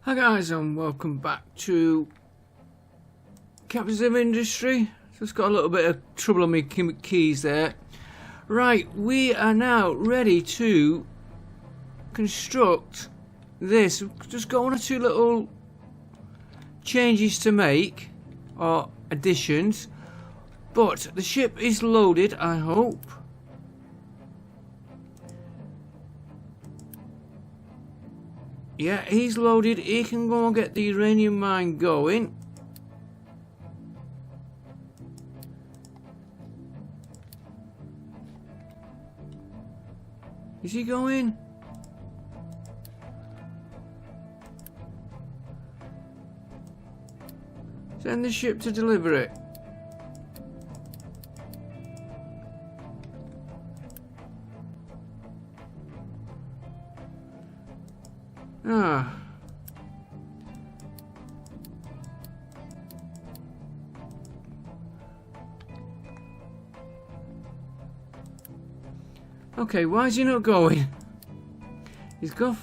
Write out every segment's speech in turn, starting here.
Hi guys, and welcome back to Captain Industry. Just got a little bit of trouble on my keys there. Right, we are now ready to construct this. Just got one or two little changes to make, or additions, but the ship is loaded, I hope. Yeah, he's loaded. He can go and get the uranium mine going. Is he going? Send the ship to deliver it. Ah. Okay, why is he not going? He's got...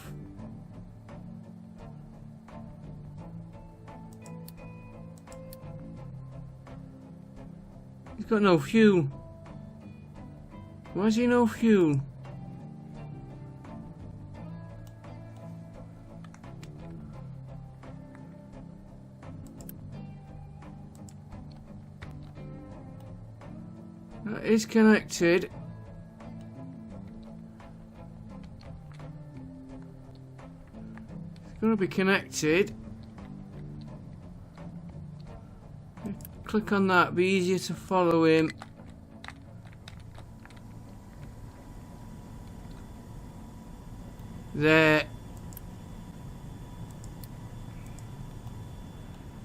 He's got no fuel. Why is he no fuel? That is connected. It's going to be connected. Click on that, be easier to follow him. There.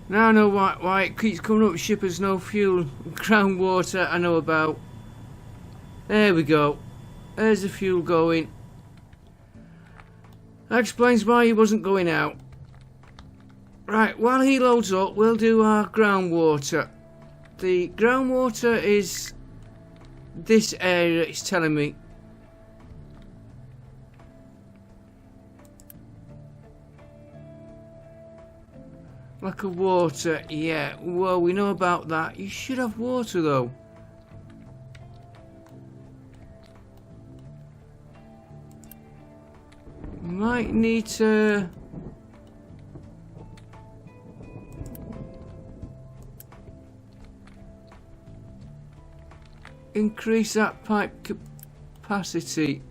Now I know why it keeps coming up. Ship has no fuel. Groundwater I know about. There we go. There's the fuel going. That explains why he wasn't going out. Right, while he loads up, we'll do our groundwater. The groundwater is this area, it's telling me. Lack of water, yeah. Well, we know about that. You should have water though. Might need to... increase that pipe capacity.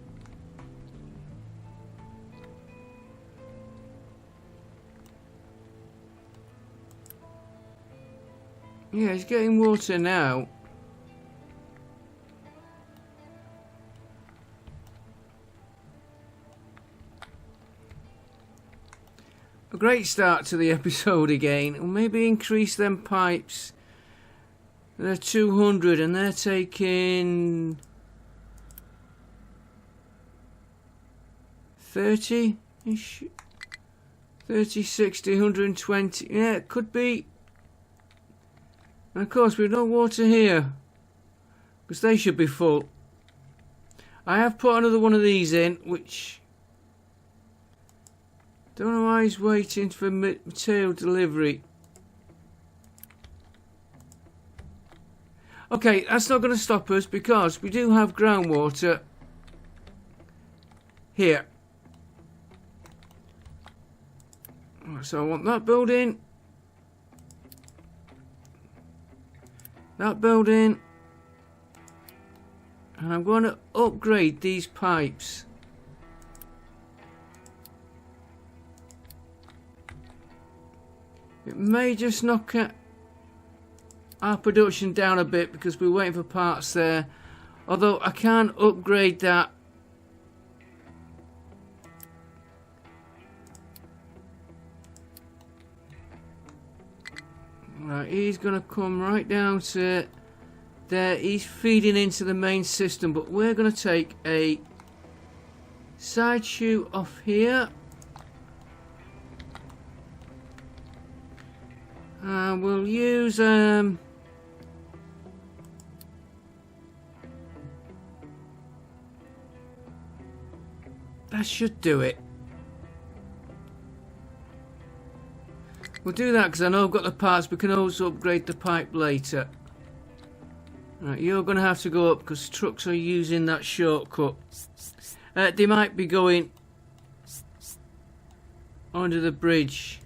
Yeah, he's getting water now. A great start to the episode again. We'll maybe increase them pipes. They're 200 and they're taking 30-ish, 30, 60, 120. Yeah, it could be. And of course, we've no water here because they should be full. I have put another one of these in, which don't know why he's waiting for material delivery. Okay, that's not going to stop us because we do have groundwater here. So I want that building. That building. And I'm going to upgrade these pipes. It may just knock our production down a bit because we're waiting for parts there. Although I can upgrade that. Right, he's going to come right down to there. He's feeding into the main system, but we're going to take a side chute off here. And we'll use that should do it. We'll do that because I know I've got the parts. We can also upgrade the pipe later. Right, you're going to have to go up because trucks are using that shortcut. They might be going under the bridge.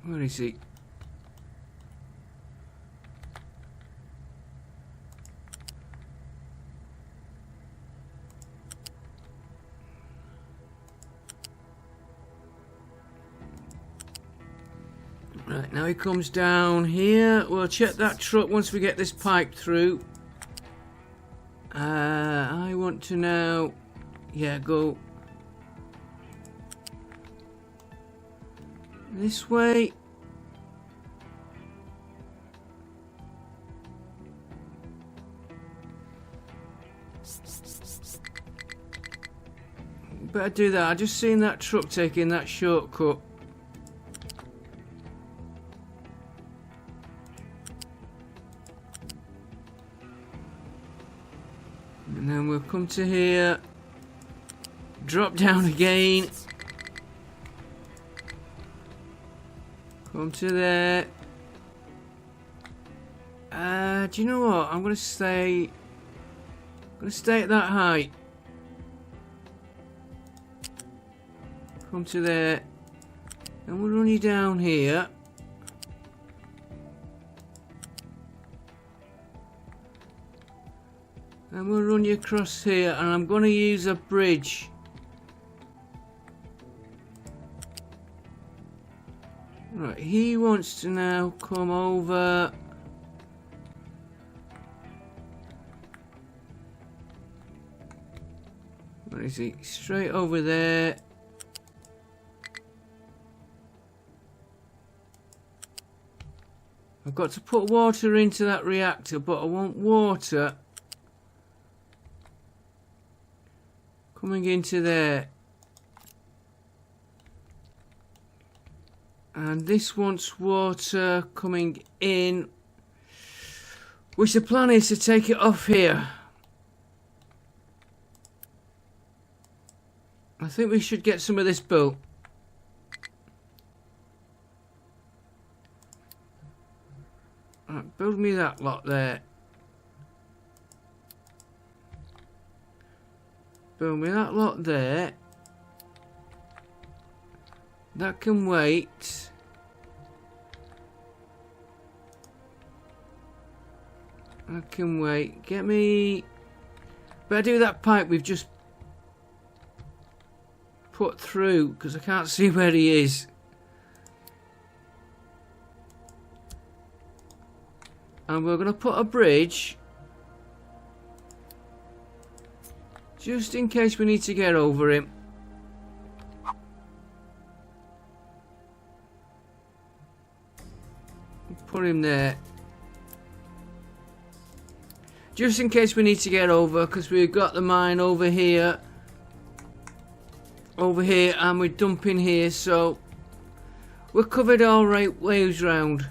Where is he? Right, now he comes down here. We'll check that truck once we get this pipe through. I want to now... Yeah, go... this way. Better do that. I just seen that truck taking that shortcut. And then we'll come to here. Drop down again. Come to there. Do you know what? I'm gonna stay at that height. Come to there. And we'll run you down here. And we'll run you across here, and I'm gonna use a bridge. Right, he wants to now come over. Where is he? Straight over there. I've got to put water into that reactor, but I want water coming into there. And this wants water coming in, which the plan is to take it off here. I think we should get some of this built. Right, build me that lot there. Build me that lot there. That can wait. That can wait. Get me... Better do that pipe we've just put through, because I can't see where he is. And we're going to put a bridge just in case we need to get over him. Put him there. Just in case we need to get over, because we've got the mine over here. Over here, and we're dumping here, so we're covered all right ways round.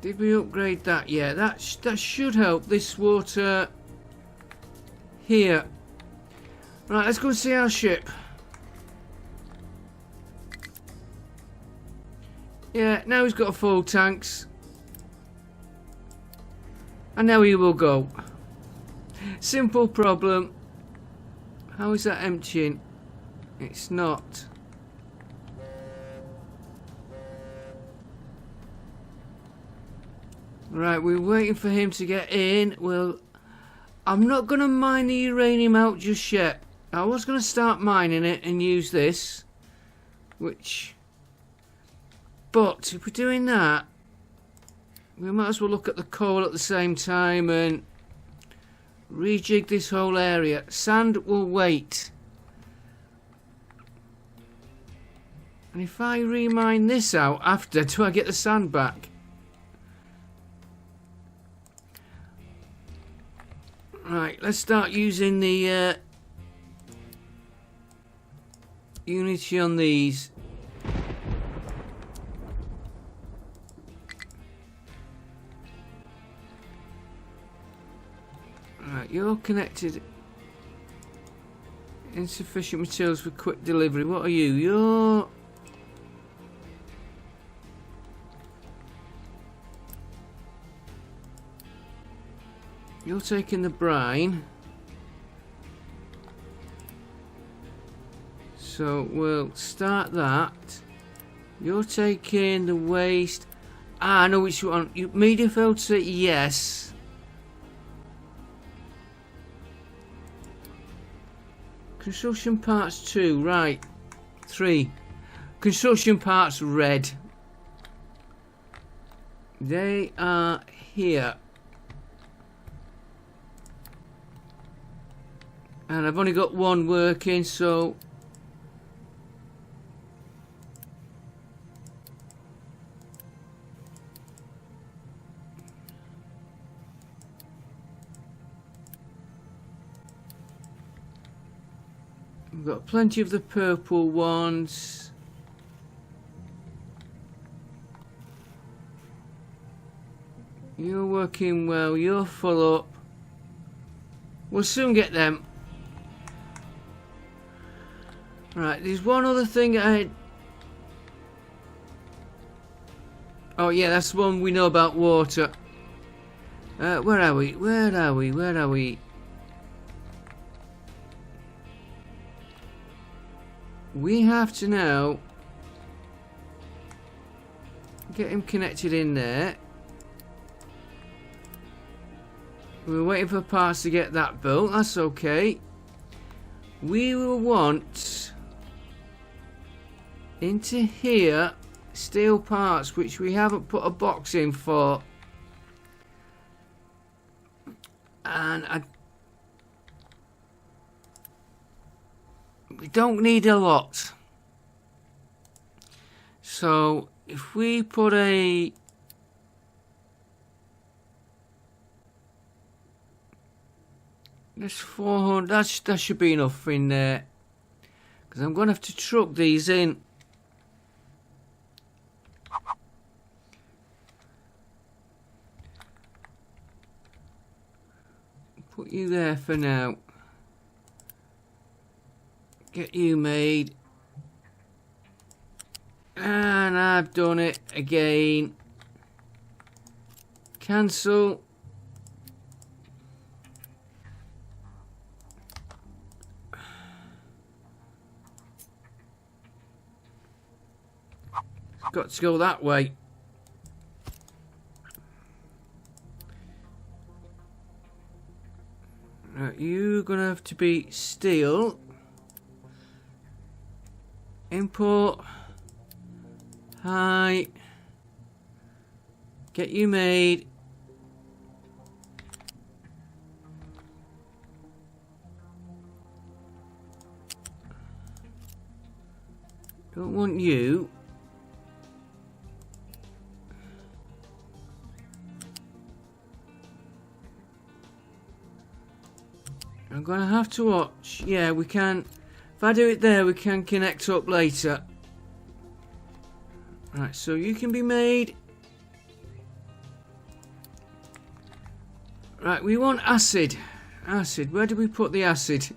Did we upgrade that? Yeah, that should help this water here. Right, let's go and see our ship. Yeah, now he's got full tanks. And now he will go. Simple problem. How is that emptying? It's not. Right, we're waiting for him to get in. Well, I'm not going to mine the uranium out just yet. I was going to start mining it and use this. But if we're doing that, we might as well look at the coal at the same time and rejig this whole area. Sand will wait. And if I remine this out after, do I get the sand back? Right, let's start using the Unity on these. Right, you're connected. Insufficient materials for quick delivery. What are you? You're taking the brine. So we'll start that. You're taking the waste. I know which one. Medium filter, yes. Construction parts 2, right. 3. Construction parts red. They are here. And I've only got one working, so we've got plenty of the purple ones. You're working well, you're full up. We'll soon get them. Right, there's one other thing oh yeah, that's the one we know about water. Where are we? Where are we? Where are we? We have to now get him connected in there. We're waiting for parts to get that built. That's okay. We will want into here steel parts, which we haven't put a box in for. And we don't need a lot. So if we put a that's 400, that should be enough in there, because I'm going to have to truck these in. Put you there for now. Get you made. And I've done it again. Cancel. Got to go that way. Right, you're gonna have to be steel. Import. Hi. Get you made. Don't want you. I'm gonna have to watch. Yeah, we can. If I do it there, we can connect up later. Right, so you can be made. Right, we want acid. Acid. Where do we put the acid?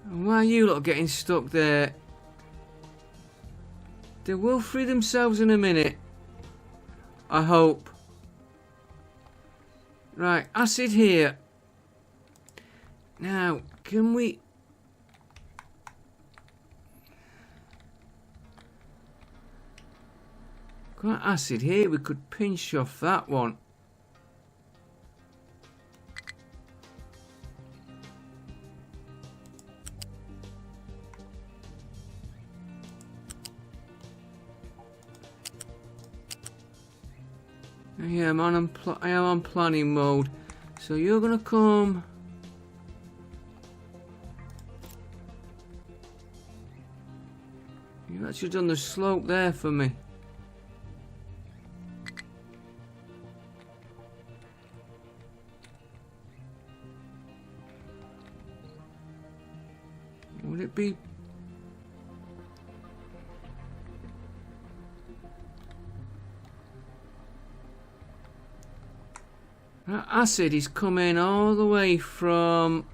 And why are you lot getting stuck there? They will free themselves in a minute. I hope. Right, acid here. Now, can we... got acid here, we could pinch off that one. Yeah, I am on planning mode. So you're gonna come. You've actually done the slope there for me. Would it be? That acid is coming all the way from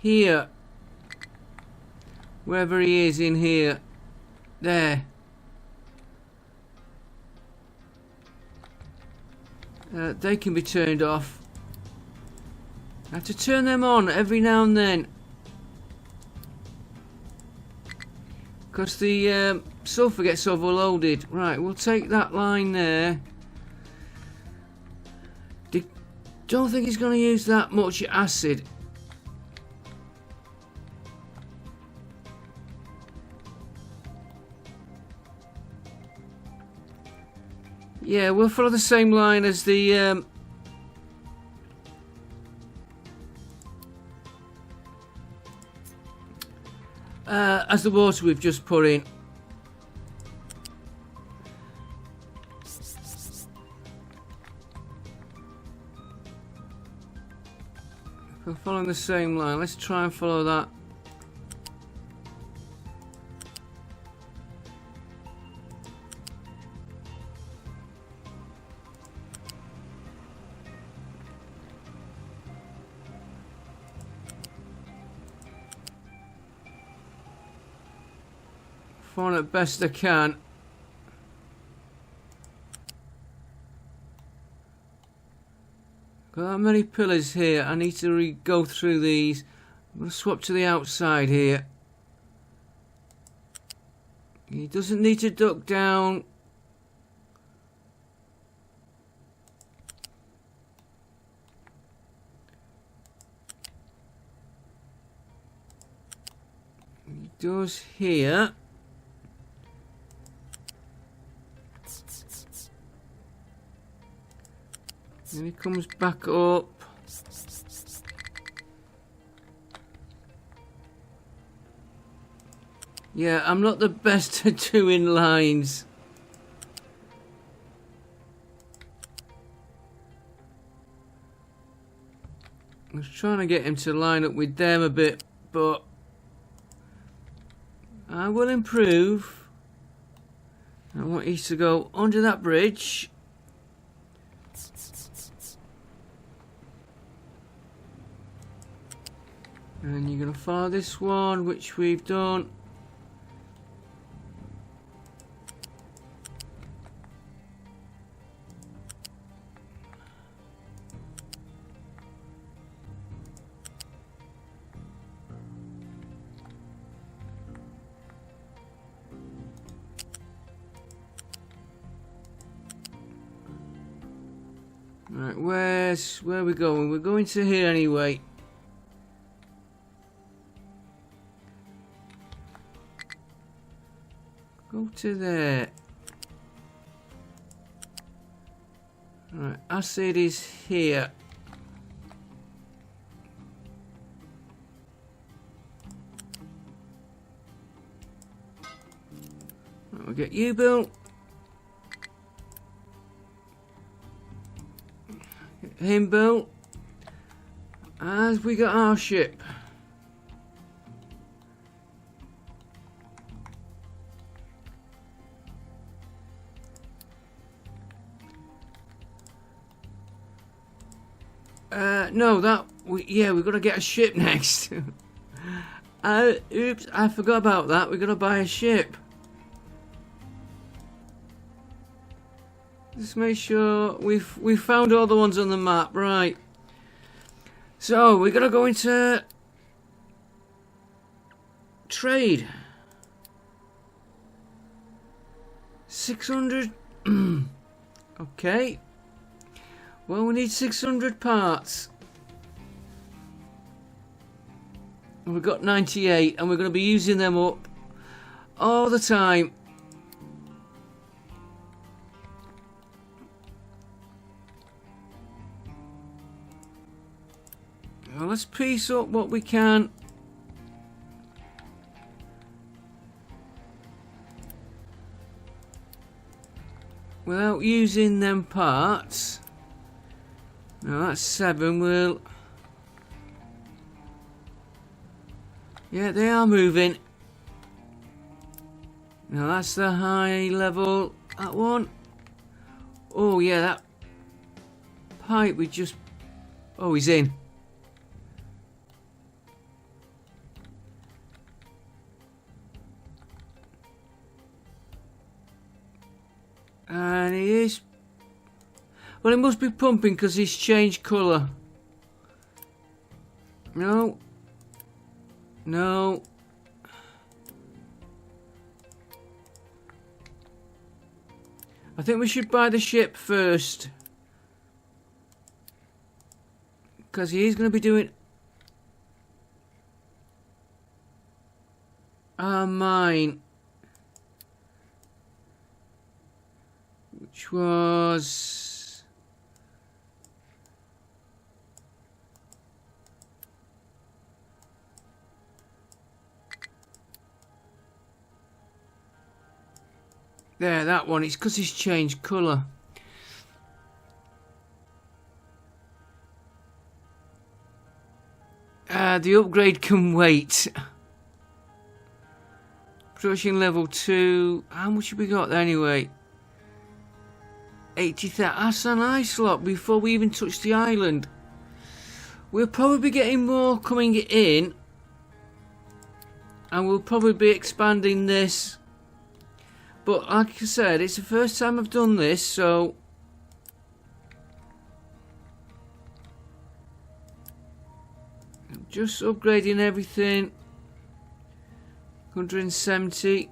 here. Wherever he is in here. There. They can be turned off. I have to turn them on every now and then. Because the sulfur gets overloaded. Right, we'll take that line there. Don't think he's going to use that much acid. Yeah, we'll follow the same line as the water we've just put in. We're following the same line. Let's try and follow that. Find it best I can. Got that many pillars here. I need to go through these. I'm going to swap to the outside here. He doesn't need to duck down. He does here. And he comes back up. Yeah, I'm not the best at doing lines. I was trying to get him to line up with them a bit, but I will improve. I want you to go under that bridge. And you're going to follow this one, which we've done. Right, where are we going? We're going to here anyway. Go to there. Right, acid is here. Right, we'll get you built. Get him built. As we got our ship. No, we've got to get a ship next. Oops, I forgot about that. We've got to buy a ship. Just make sure we've found all the ones on the map, right? So we're gonna go into trade. 600. Okay. Well, we need 600 parts. And we've got 98, and we're going to be using them up all the time. Well, let's piece up what we can. Without using them parts. Now that's 7. We'll... Yeah, they are moving. Now that's the high level. That one. Oh yeah, pipe we just... Oh, he's in. And he is... Well, it must be pumping because he's changed colour. No. No. I think we should buy the ship first. Because he is going to be doing... mine. Which was... There, that one. It's because he's changed colour. The upgrade can wait. Production level 2. How much have we got there anyway? 80,000. That's a nice lot before we even touch the island. We'll probably be getting more coming in. And we'll probably be expanding this. But like I said, it's the first time I've done this, so... I'm just upgrading everything. 170.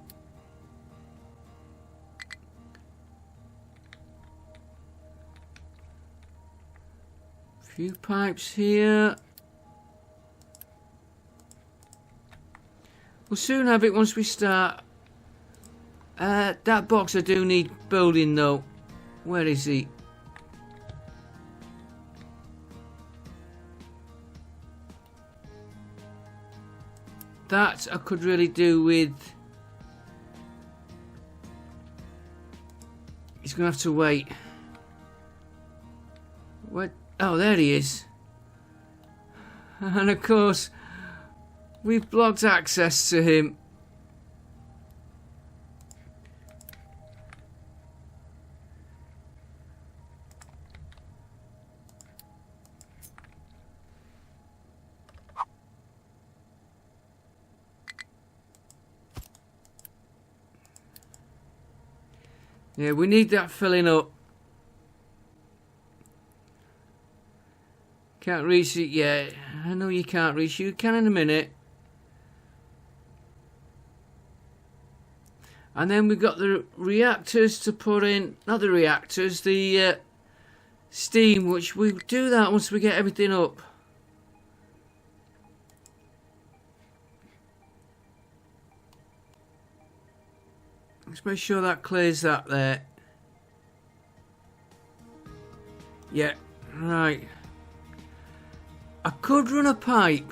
Few pipes here. We'll soon have it once we start. That box I do need building though. Where is he? That I could really do with... He's going to have to wait. What? Oh, there he is. And of course, we've blocked access to him. Yeah, we need that filling up. Can't reach it yet. I know you can't reach it. You can in a minute. And then we've got the reactors to put in. Not the reactors, the steam, which we do that once we get everything up. Let's make sure that clears that there. Yeah, right. I could run a pipe,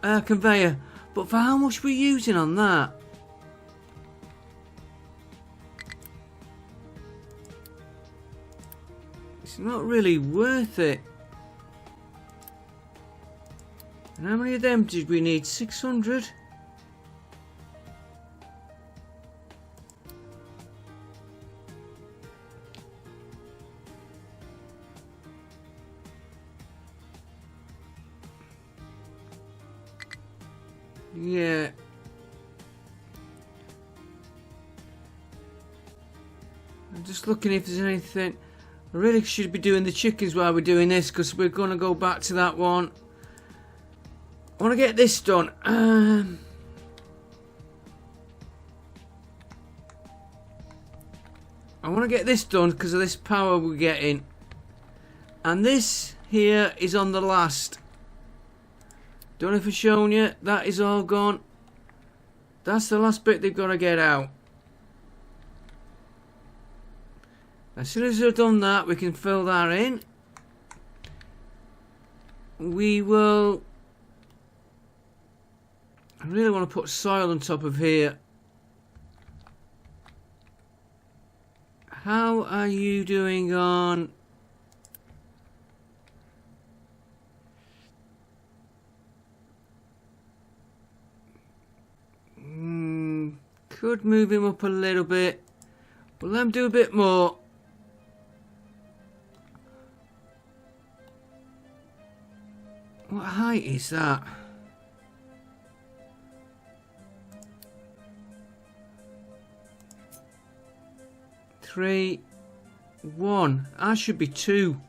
conveyor, but for how much we're using on that? It's not really worth it. And how many of them did we need? 600? Yeah. I'm just looking if there's anything. I really should be doing the chickens while we're doing this because we're going to go back to that one. I want to get this done. I want to get this done because of this power we're getting. And this here is on the last. Don't know if I've shown you. That is all gone. That's the last bit they've got to get out. As soon as we've done that, we can fill that in. We will... I really want to put soil on top of here. How are you doing on... Could move him up a little bit. But let him do a bit more. What height is that? Three, one. I should be 2.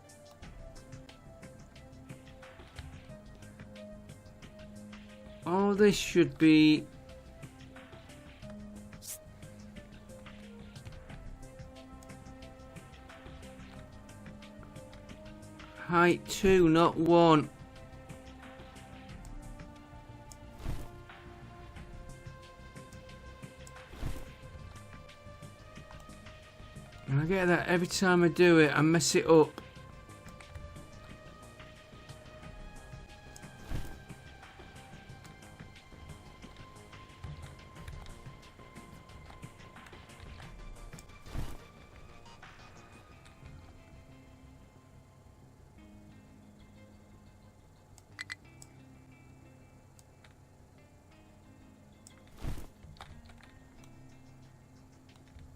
Oh, this should be. Height 2, not 1. And I get that every time I do it, I mess it up.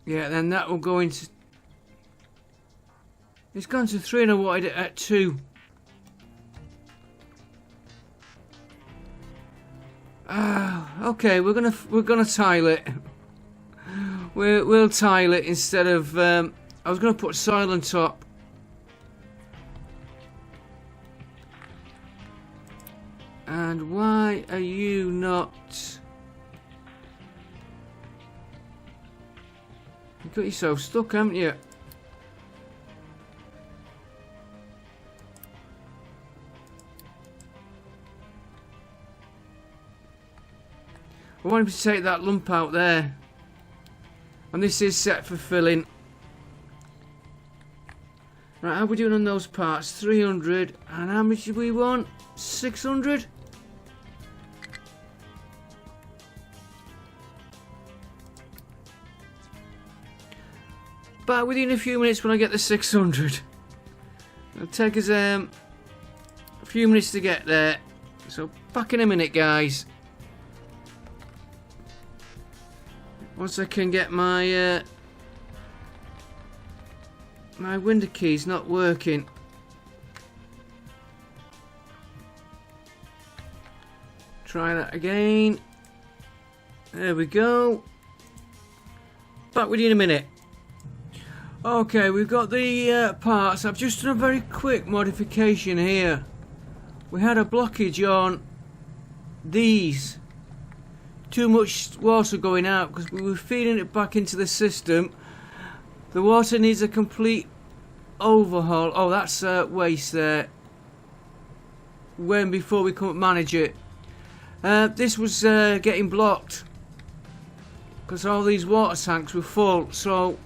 Yeah, then that will go into. It's gone to 3 and I wanted it at 2. Okay, we're gonna tile it. We'll tile it instead of. I was gonna put soil on top. And why are you not? You got yourself stuck, haven't you? I want him to take that lump out there. And this is set for filling. Right, how are we doing on those parts? 300. And how much do we want? 600? Back within a few minutes when I get the 600. It'll take us a few minutes to get there. So back in a minute, guys. Once I can get my my window keys not working. Try that again. There we go. Back with you in a minute. Okay, we've got the parts. I've just done a very quick modification here. We had a blockage on these. Too much water going out because we were feeding it back into the system. The water needs a complete overhaul. Oh, that's waste there. When before we couldn't manage it. This was getting blocked because all these water tanks were full. So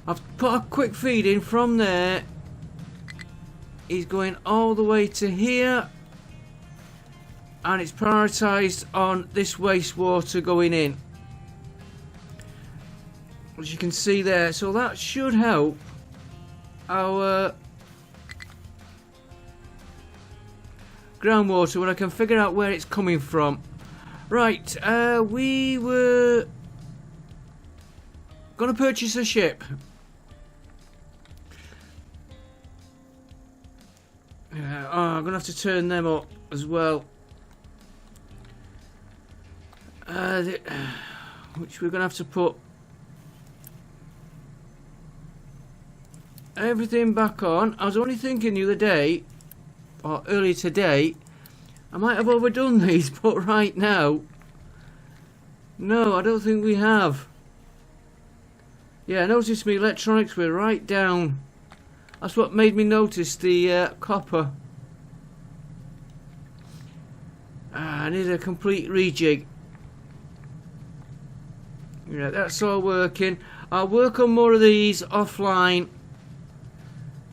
I've put a quick feed in from there. He's going all the way to here. And it's prioritised on this wastewater going in, as you can see there. So that should help our groundwater when I can figure out where it's coming from. Right, we were going to purchase a ship. Oh, I'm going to have to turn them up as well. Which we're going to have to put everything back on. I was only thinking the other day, or earlier today, I might have overdone these, but right now, no, I don't think we have. Yeah, I noticed my electronics were right down. That's what made me notice the copper. I need a complete rejig. Yeah, that's all working. I'll work on more of these offline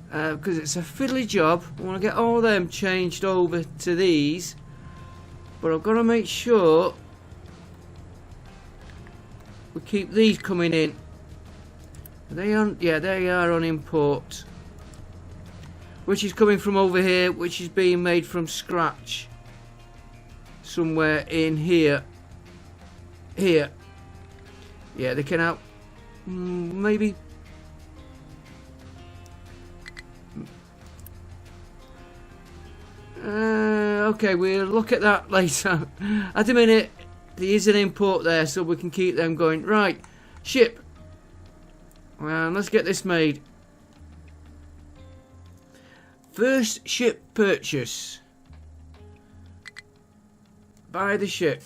because it's a fiddly job. I want to get all of them changed over to these, but I've got to make sure we keep these coming in. Are they on? Yeah, they are on import, which is coming from over here, which is being made from scratch somewhere in here. Here. Yeah, they can out maybe. Okay, we'll look at that later. At the minute, there is an import there, so we can keep them going. Right, ship. Well, let's get this made. First ship purchase. Buy the ship.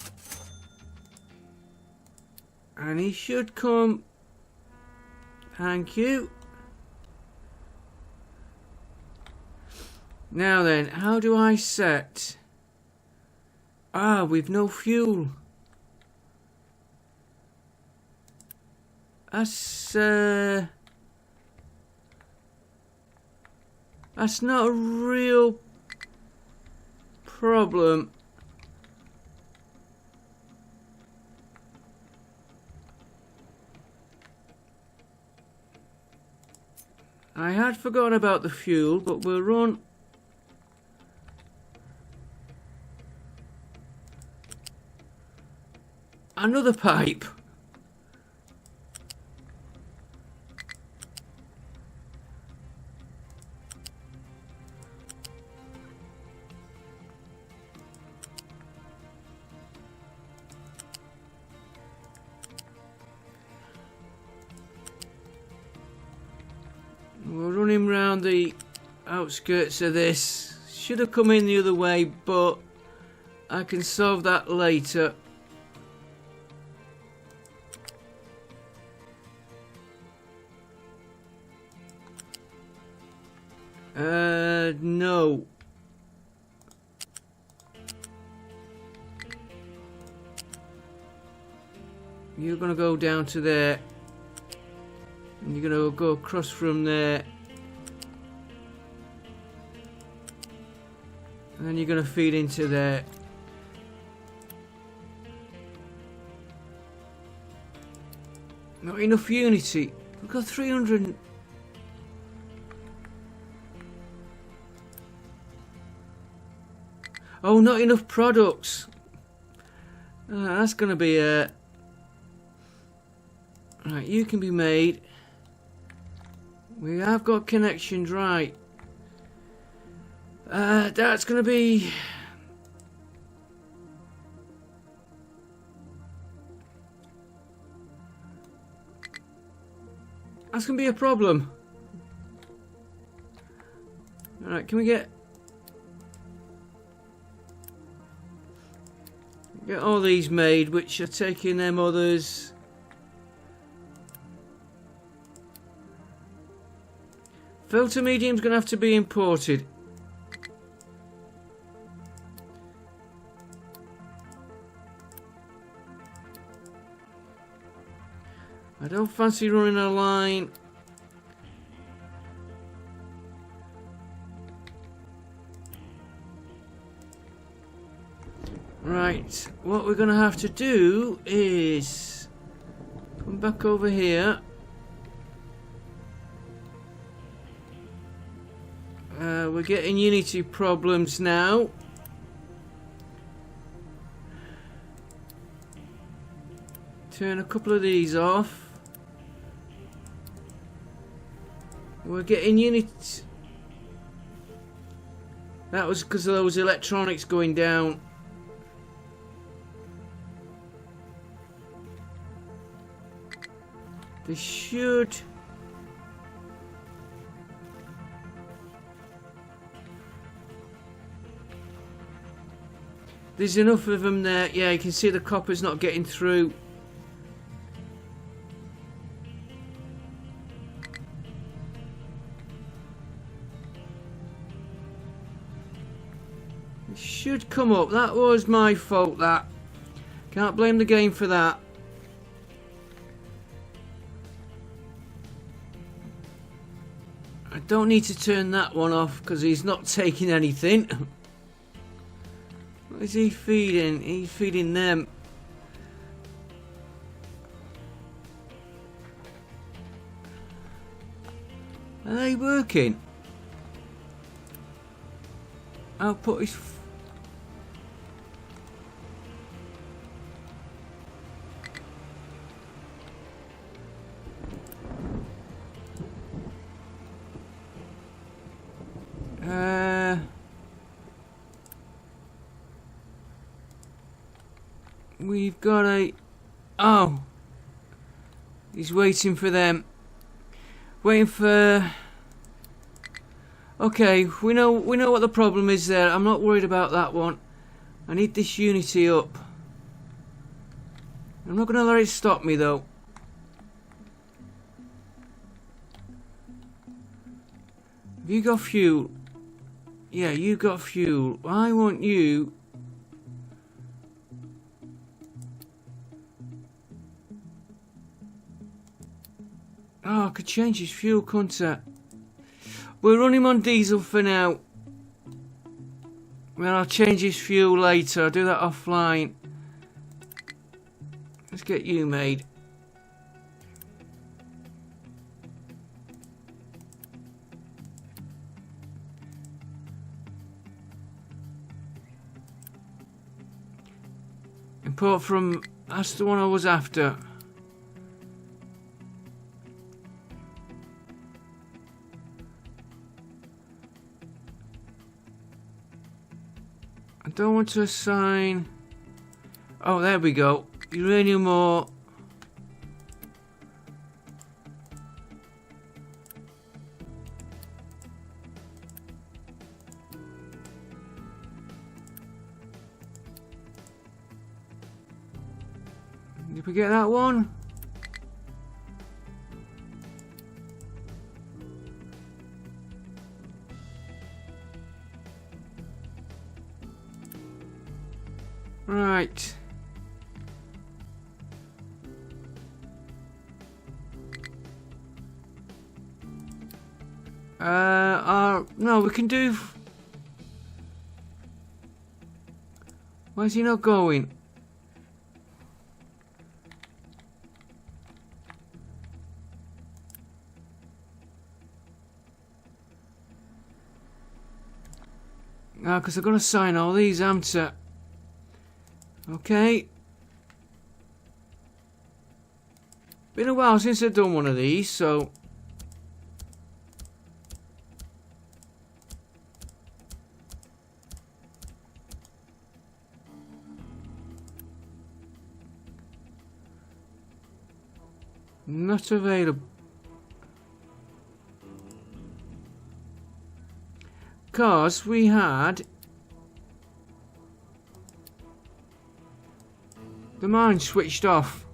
And he should come. Thank you. Now then, how do I set? Ah, we've no fuel. That's not a real problem. I had forgotten about the fuel, but we'll run another pipe. We'll run him round the outskirts of this. Should have come in the other way, but I can solve that later. No. You're gonna go down to there. And you're gonna go across from there. And then you're gonna feed into there. Not enough unity. We've got 300. Oh, not enough products. That's gonna be a. Right, you can be made. We have got connections, right. That's gonna be. That's gonna be a problem. Alright, can we get all these made, which are taking them others. Filter medium's gonna have to be imported. I don't fancy running a line. Right, what we're gonna have to do is come back over here. We're getting Unity problems now. Turn a couple of these off. We're getting Unity. That was because of those electronics going down. They should. There's enough of them there. Yeah, you can see the copper's not getting through. It should come up. That was my fault, that. Can't blame the game for that. I don't need to turn that one off because he's not taking anything. What is he feeding? He's feeding them. Are they working? Output is. we've got a... Oh! He's waiting for them. Waiting for... Okay, we know what the problem is there. I'm not worried about that one. I need this unity up. I'm not going to let it stop me though. Have you got fuel? Yeah, you got fuel. I want you... Oh, I could change his fuel contact. We'll run him on diesel for now. Well, I'll change his fuel later. I'll do that offline. Let's get you made. Import from... That's the one I was after. I don't want to assign... Oh, there we go. Uranium ore. Did we get that one? Right. No, we can do... Why is he not going? Ah, because I've got to sign all these, haven't I? Okay. Been a while since I've done one of these, so... Not available. Because we had... The mine switched off.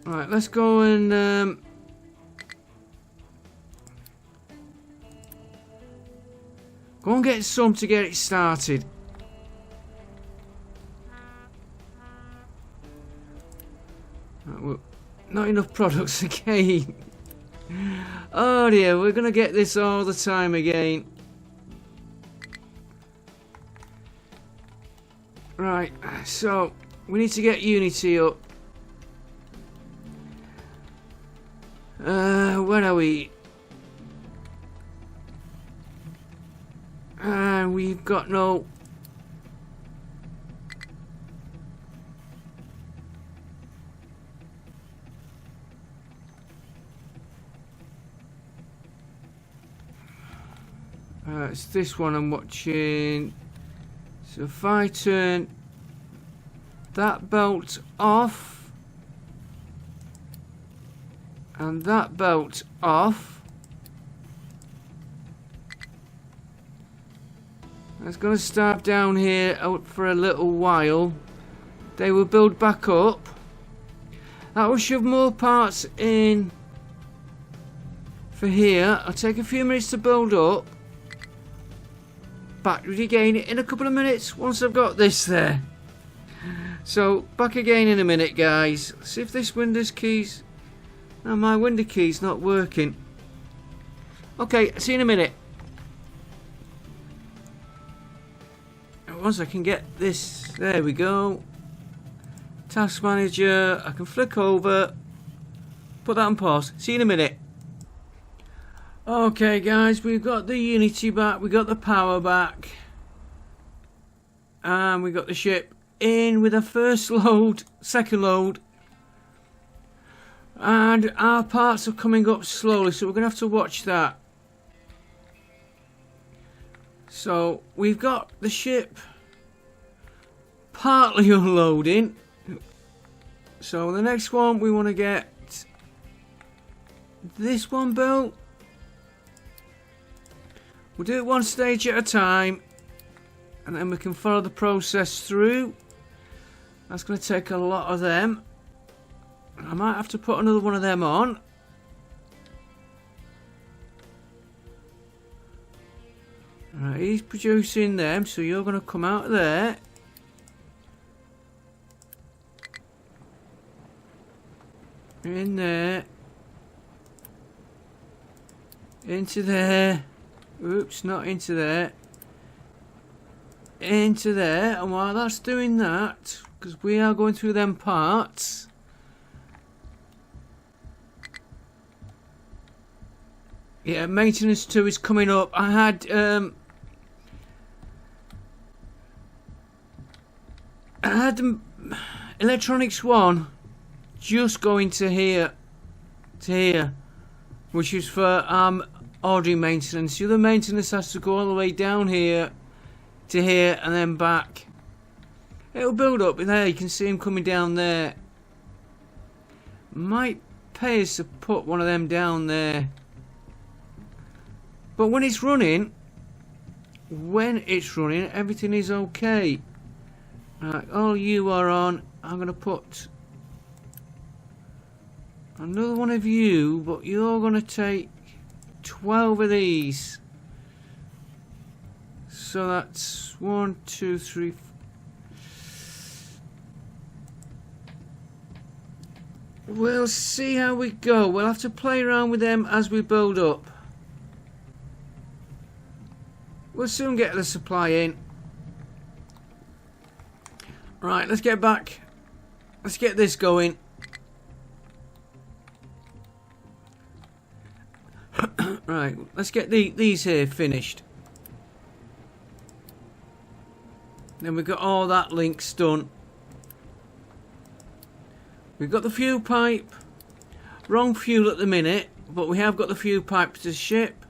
Right, let's go and... Go and get some to get it started. Right, well, not enough products again. Oh dear, we're gonna get this all the time again. Right, so we need to get Unity up. Where are we? We've got no... it's this one I'm watching. So if I turn that belt off and that belt off, it's going to start down here out for a little while. They will build back up. That will shove more parts in for here. I'll take a few minutes to build up. Back again in a couple of minutes once I've got this there. So back again in a minute, guys. See if this Windows key's... No, my window key's not working. Okay, see you in a minute. Once I can get this, there we go. Task manager, I can flick over, put that on pause. See you in a minute. Okay, guys, we've got the Unity back, we got the power back, and we got the ship in with a first load, second load, And our parts are coming up slowly, so we're going to have to watch that. So we've got the ship partly unloading. So the next one we want to get this one built. We'll do it one stage at a time, and then we can follow the process through. That's going to take a lot of them. I might have to put another one of them on. Right, he's producing them, so you're going to come out there. In there. Into there. Oops, not into there. Into there. And while that's doing that, because we are going through them parts, yeah, maintenance 2 is coming up. I had electronics 1 just going to here, which is for ordering maintenance. The other maintenance has to go all the way down here to here and then back. It'll build up there. You can see him coming down there. Might pay us to put one of them down there. But when it's running, everything is okay. Right, all you are on. I'm going to put another one of you, but you're going to take 12 of these. So that's 1, 2, 3. We'll see how we go. We'll have to play around with them as we build up. We'll soon get the supply in. Right, let's get back. Let's get this going. Right, let's get these here finished. Then we've got all that links done. We've got the fuel pipe. Wrong fuel at the minute, but we have got the fuel pipe to ship.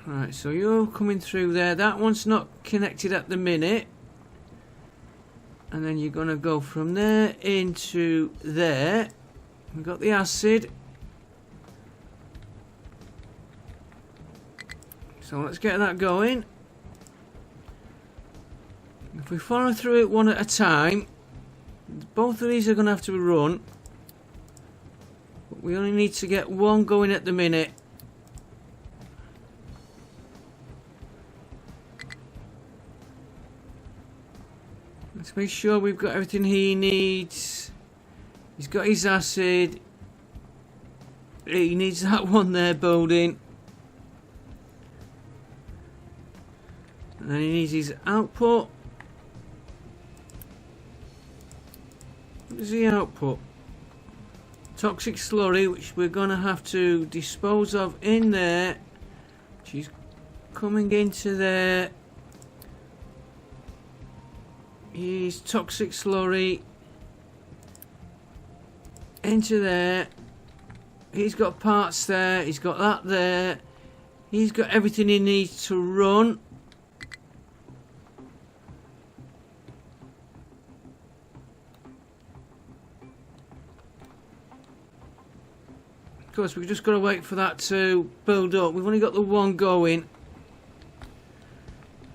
Right, so you're coming through there. That one's not connected at the minute. And then you're going to go from there into there. We've got the acid. So let's get that going. If we follow through it one at a time, both of these are going to have to run. But we only need to get one going at the minute. Let's make sure we've got everything he needs. He's got his acid. He needs that one there building. And then he needs his output. What is the output? Toxic slurry, which we're going to have to dispose of in there. She's coming into there. He's toxic slurry into there. He's got parts there. He's got that there. He's got everything he needs to run. Of course, we've just got to wait for that to build up. We've only got the one going.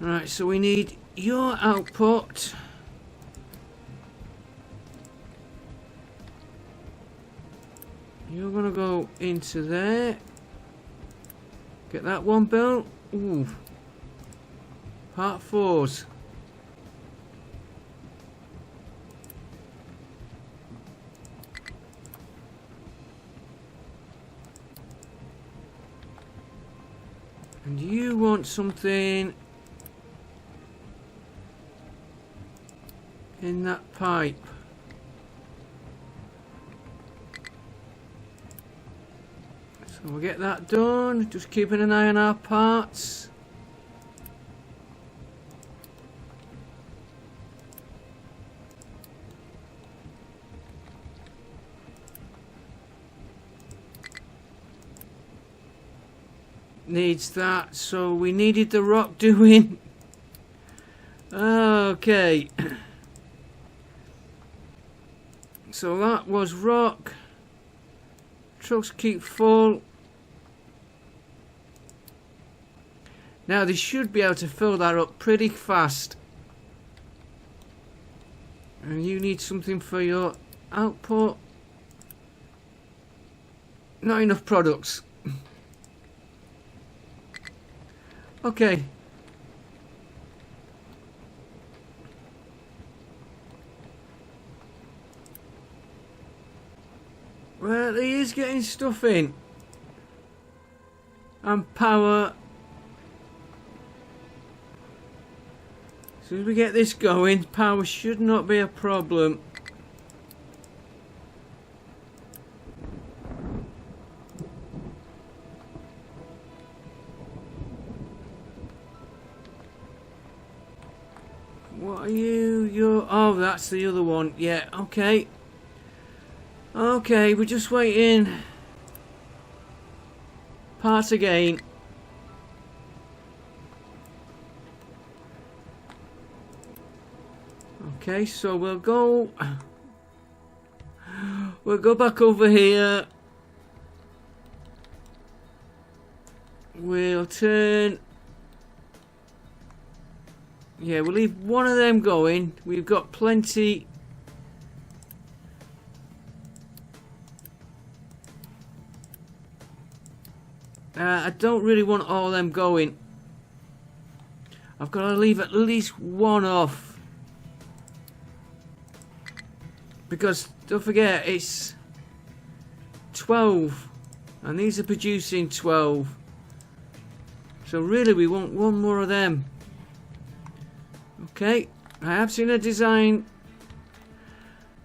Right, so we need your output. You're going to go into there. Get that one built. Ooh. Part 4s. And you want something in that pipe. So we'll get that done. Just keeping an eye on our parts. needs that, so we needed the rock doing. Okay. So that was rock. Trucks keep full. Now they should be able to fill that up pretty fast. And you need something for your output. Not enough products. Okay. Well, he is getting stuff in. And power. As soon as we get this going, power should not be a problem. What are you? You're... Oh, that's the other one. Yeah, okay. Okay, we're just waiting. Parts again. Okay, so we'll go back over here. We'll turn. Yeah, we'll leave one of them going. We've got plenty. I don't really want all them going. I've got to leave at least one off. Because, don't forget, it's 12. And these are producing 12. So really we want one more of them. Okay, I have seen a design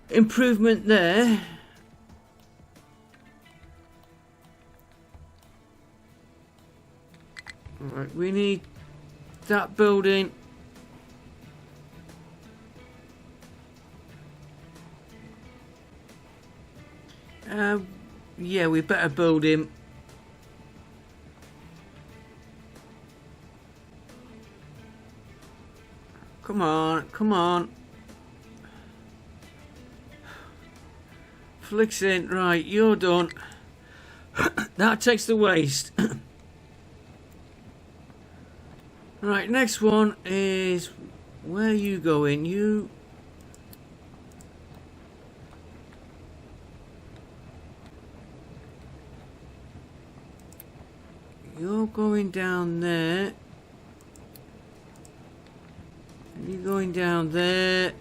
improvement there. Alright, we need that building. Yeah, we better build him. Come on, come on. Flicks in. Right, you're done. That takes the waste. Right, next one is... Where are you going? You're going down there. You're going down there.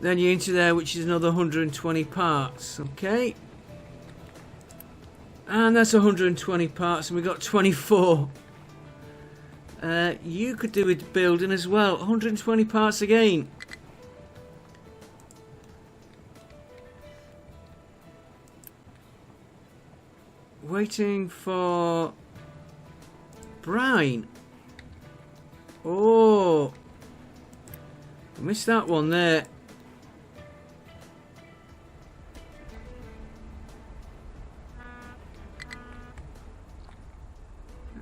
Then you're into there, which is another 120 parts. Okay. And that's 120 parts, and we got 24. You could do with building as well. 120 parts again. Waiting for brine. Oh, missed that one there.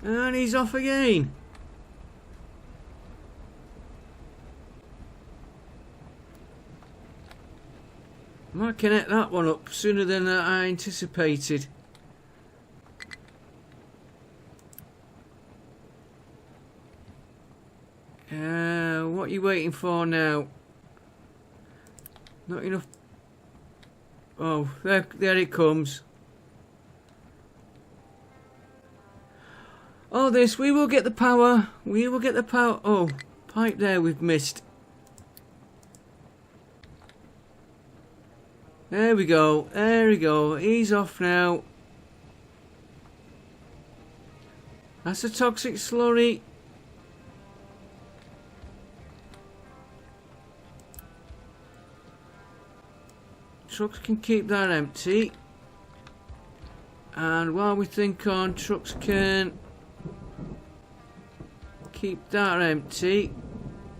And he's off again. Might connect that one up sooner than I anticipated. What are you waiting for now? Not enough. Oh, there it comes. Oh, we will get the power. We will get the power. Oh, pipe there we've missed. There we go. There we go. He's off now. That's a toxic slurry. Trucks can keep that empty. And while we think on, trucks can keep that empty.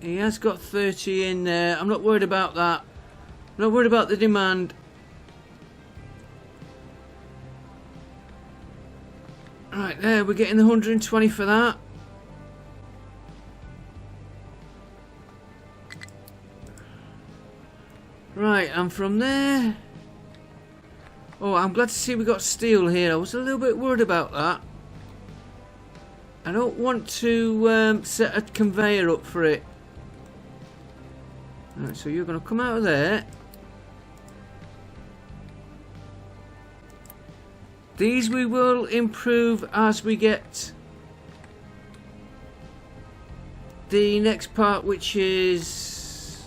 He has got 30 in there. I'm not worried about that. I'm not worried about the demand. Right there, we're getting the 120 for that. Right, and from there... Oh, I'm glad to see we got steel here. I was a little bit worried about that. I don't want to set a conveyor up for it. Right, so you're going to come out of there. These we will improve as we get the next part, which is...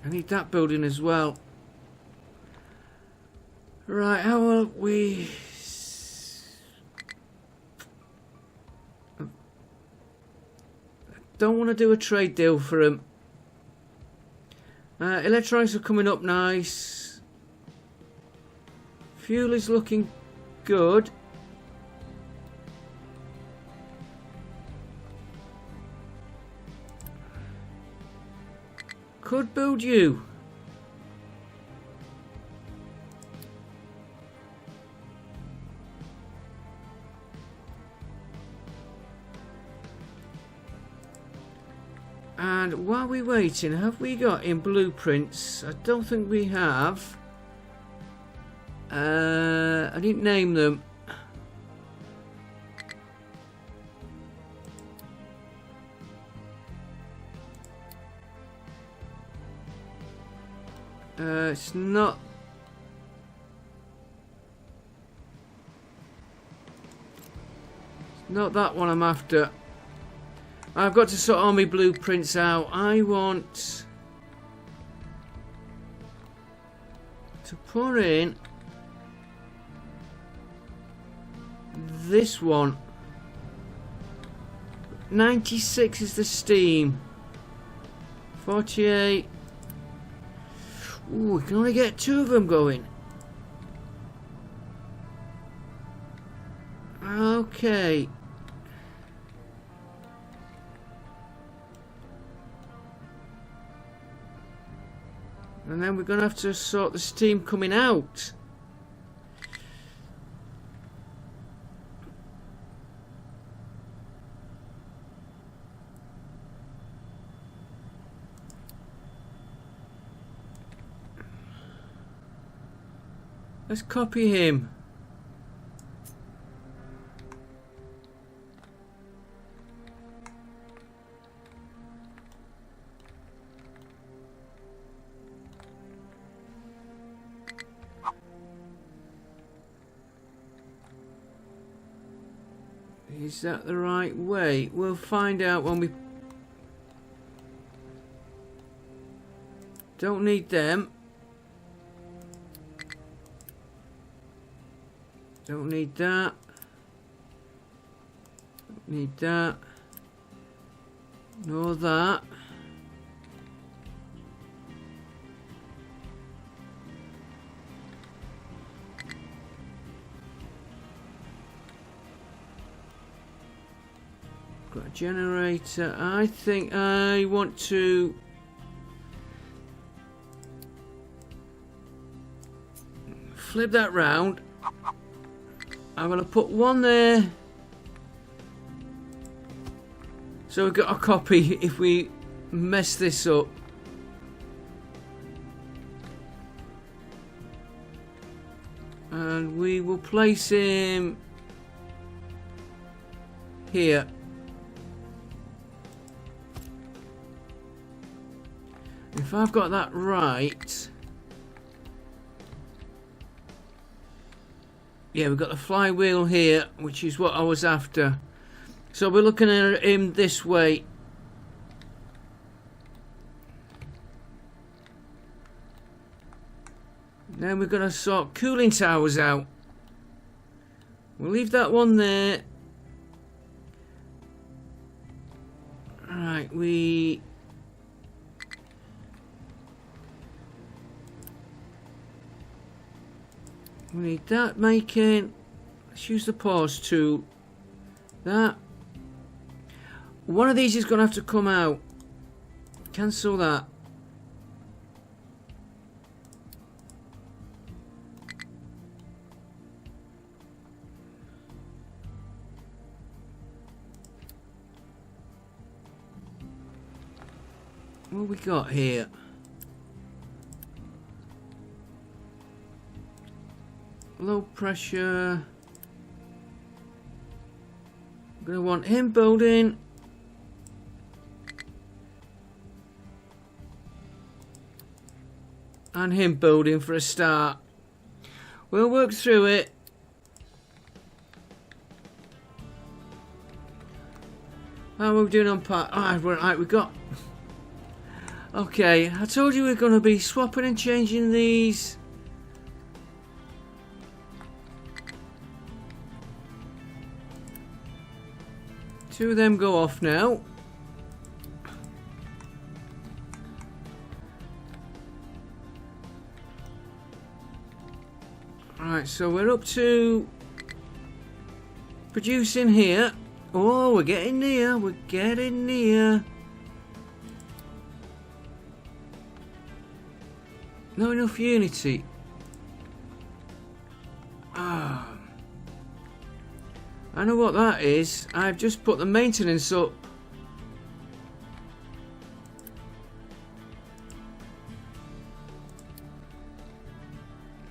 I need that building as well. Right, how will we... Don't want to do a trade deal for them. Electronics are coming up nice. Fuel is looking good. Could build you. And while we're waiting, have we got in blueprints? I don't think we have. I didn't name them. It's not. It's not that one I'm after. I've got to sort all my blueprints out. I want to put in this one. 96 is the steam. 48. Ooh, we can only get 2 of them going. Okay. And then we're going to have to sort the steam coming out. Let's copy him. Is that the right way? We'll find out when we... Don't need them. Don't need that. Don't need that. Nor that. Got a generator. I think I want to... flip that round. I'm going to put one there, so we've got a copy if we mess this up. And we will place him here. If I've got that right... Yeah, we've got the flywheel here, which is what I was after. So we're looking at him this way. Then we're going to sort cooling towers out. We'll leave that one there. Alright, we need that making. Let's use the pause tool. That. One of these is going to have to come out. Cancel that. What we got here? Low pressure. I'm gonna want him building. And him building for a start. We'll work through it. How are we doing on part? Right, we got. Okay, I told you we're going to be swapping and changing these. Two of them go off now. Right, so we're up to producing here. Oh, we're getting near. We're getting near. Not enough unity. Ah. I know what that is. I've just put the maintenance up.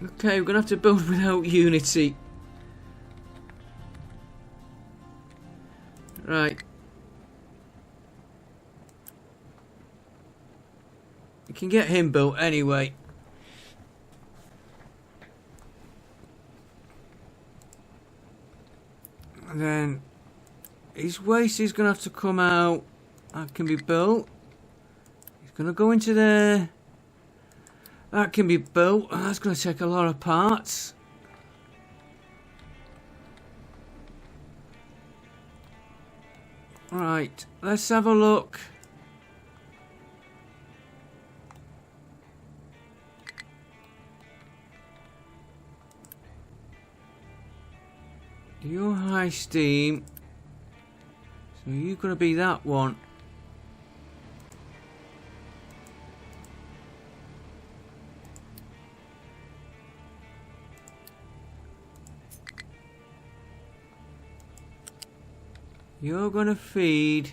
Okay, we're going to have to build without unity. Right. You can get him built anyway. And then his waste is going to have to come out. That can be built. He's going to go into there. That can be built. That's going to take a lot of parts. Right, let's have a look. You're high steam, so you're going to be that one. You're going to feed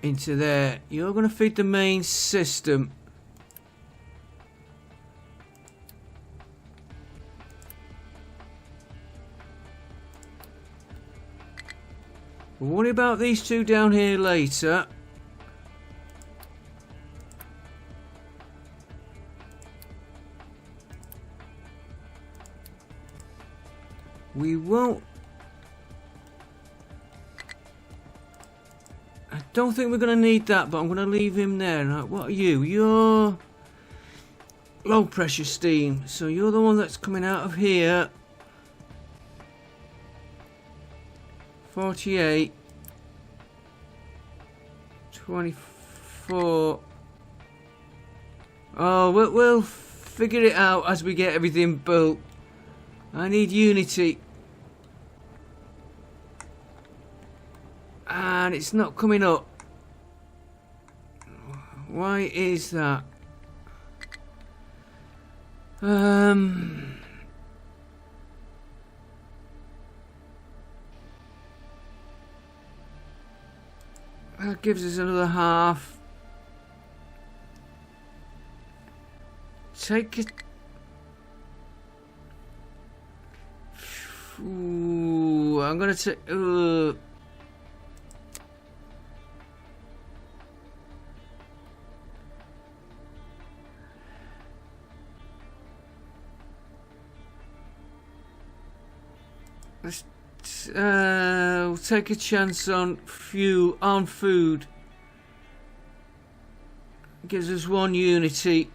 into there. You're going to feed the main system. We'll worry about these two down here later. We won't. I don't think we're going to need that, but I'm going to leave him there. Right, what are you? You're low pressure steam. So you're the one that's coming out of here. 48. 24. Oh, we'll figure it out as we get everything built. I need unity. And it's not coming up. Why is that? That gives us another half. Take it. Ooh, I'm gonna take. Let's we'll take a chance on fuel, on food. Gives us one unity.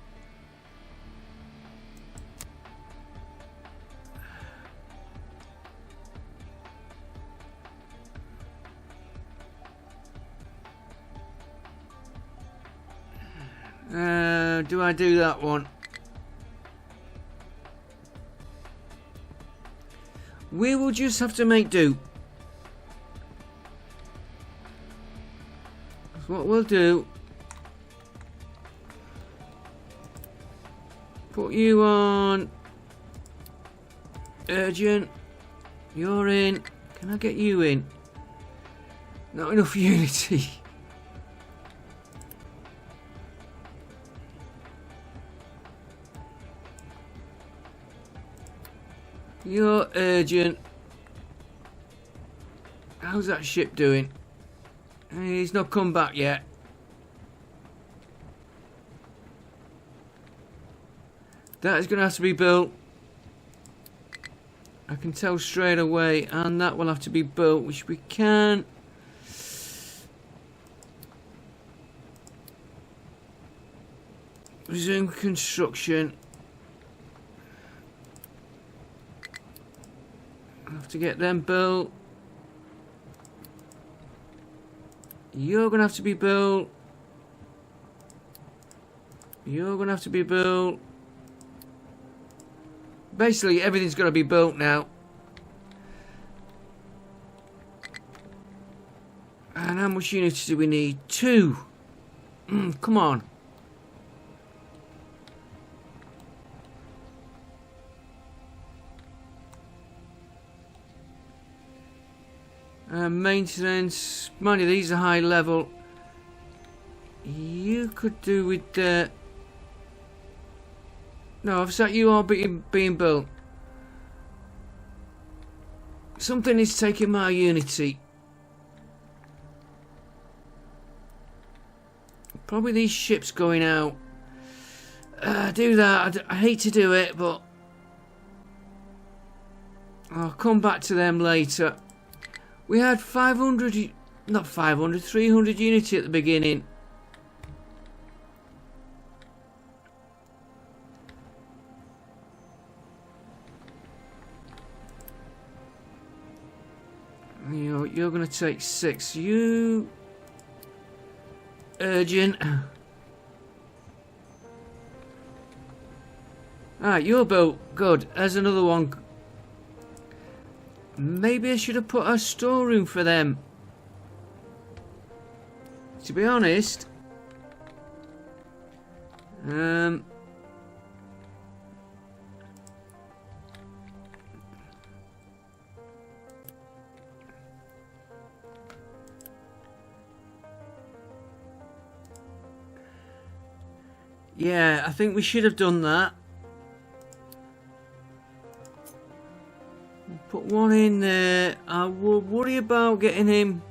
Do I do that one? We will just have to make do. That's what we'll do. Put you on urgent. You're in. Can I get you in? Not enough unity. You're urgent. How's that ship doing? He's not come back yet. That is going to have to be built. I can tell straight away, and that will have to be built, which we can. Resume construction. I have to get them built. You're gonna have to be built. You're gonna have to be built. Basically, everything's gonna be built now. And how much units do we need? 2. Come on. Maintenance. Mind you, these are high level. You could do with the... No, I've set you all being built. Something is taking my unity. Probably these ships going out. Do that. I hate to do it, but I'll come back to them later. We had 500, not 500, 300 unity at the beginning. You're going to take 6. You... Urgent. Alright, you're built. Good. There's another one. Maybe I should have put a storeroom for them. To be honest. Yeah, I think we should have done that. Put one in there. I will worry about getting him.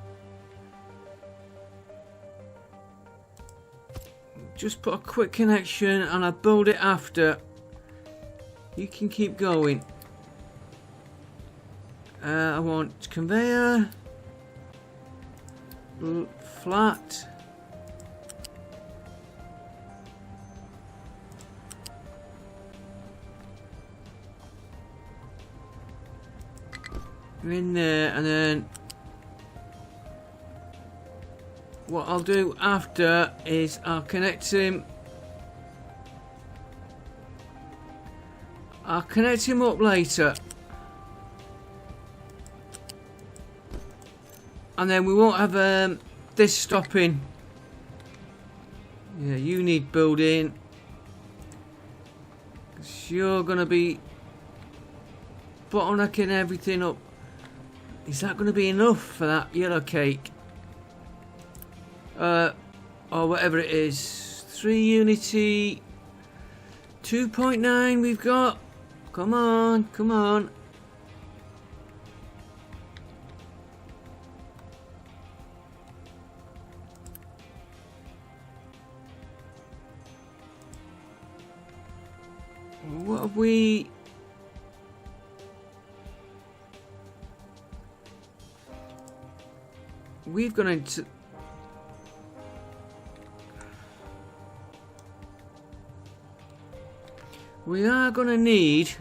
Just put a quick connection and I build it after. You can keep going. I want conveyor. Flat. In there, and then what I'll do after is I'll connect him. I'll connect him up later, and then we won't have this stopping. Yeah, you need building. 'Cause you're gonna be bottlenecking everything up. Is that going to be enough for that yellow cake? Or whatever it is. 3 unity. 2.9 we've got. Come on, come on. What have we... We've gone into... We are going to need...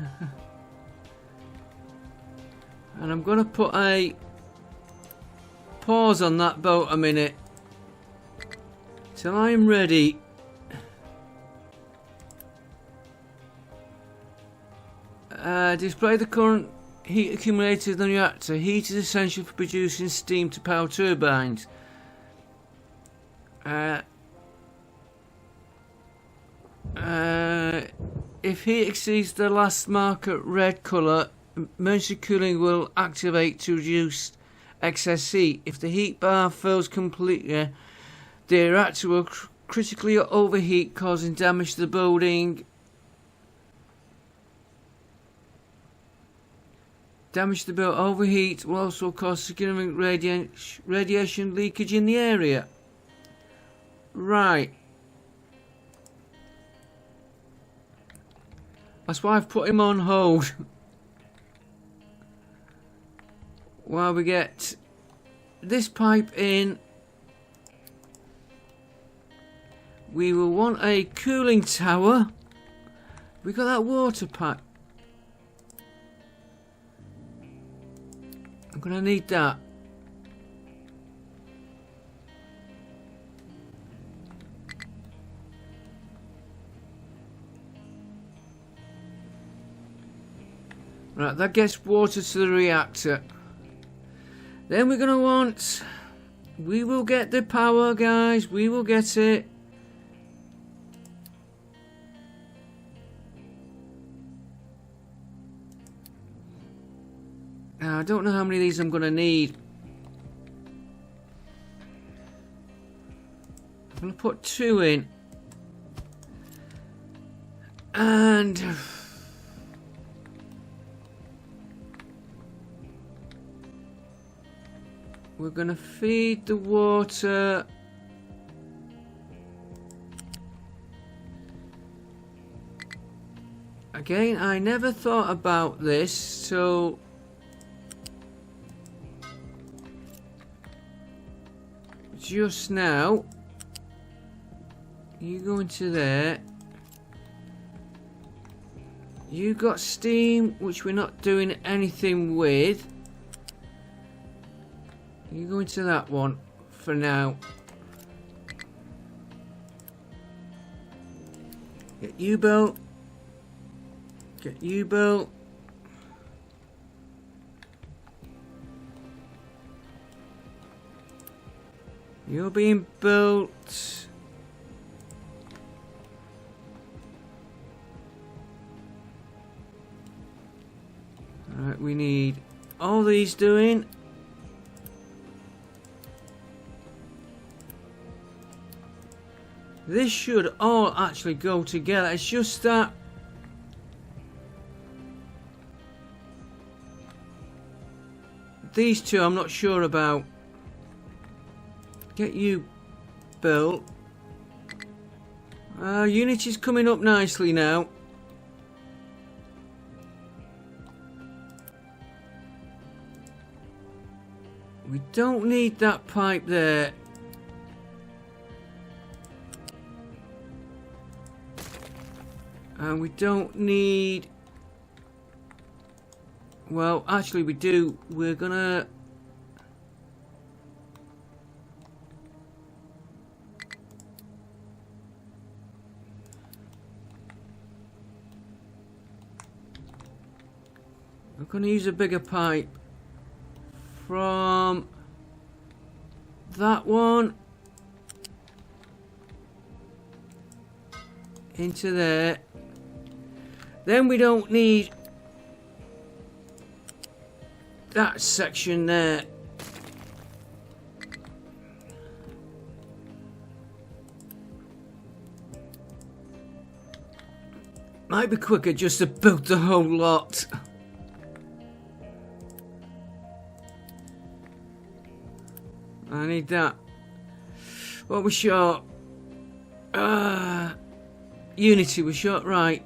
And I'm going to put a pause on that boat a minute. Till I'm ready. Display the current heat accumulated in the reactor. Heat is essential for producing steam to power turbines. If heat exceeds the last marker red colour, emergency cooling will activate to reduce excess heat. If the heat bar fills completely, the reactor will critically overheat, causing damage to the building. Damage to the building. Overheat will also cause significant radiation leakage in the area. Right. That's why I've put him on hold. While we get this pipe in, we will want a cooling tower. We got that water pipe. I'm gonna need that. Right, that gets water to the reactor. Then we're gonna want... We will get the power, guys. We will get it. Now, I don't know how many of these I'm gonna need. I'm gonna put 2 in. And... we're gonna feed the water. Again, I never thought about this, so just now you go into there. You got steam, which we're not doing anything with. You go into that one for now. Get you built. Get you built. You're being built. Alright, we need all these doing. This should all actually go together. It's just that these two I'm not sure about. Get you built. Unity's coming up nicely now. We don't need that pipe there. And we don't need... well, actually we do. We're gonna... we're gonna use a bigger pipe from that one into there. Then we don't need that section there. Might be quicker just to build the whole lot. I need that. What we short? Unity we short, right.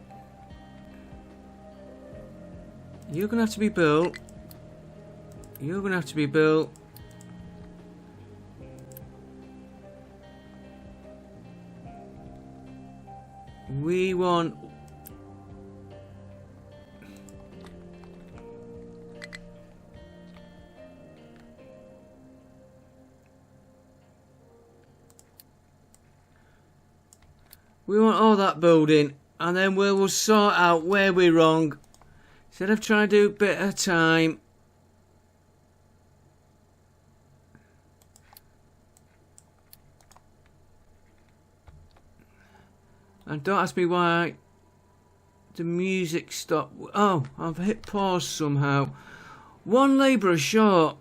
You're gonna have to be built. You're gonna have to be built. We want... we want all that building, and then we'll sort out where we're wrong. Instead of trying to do a bit at a time. And don't ask me why the music stopped. Oh, I've hit pause somehow. One labourer short.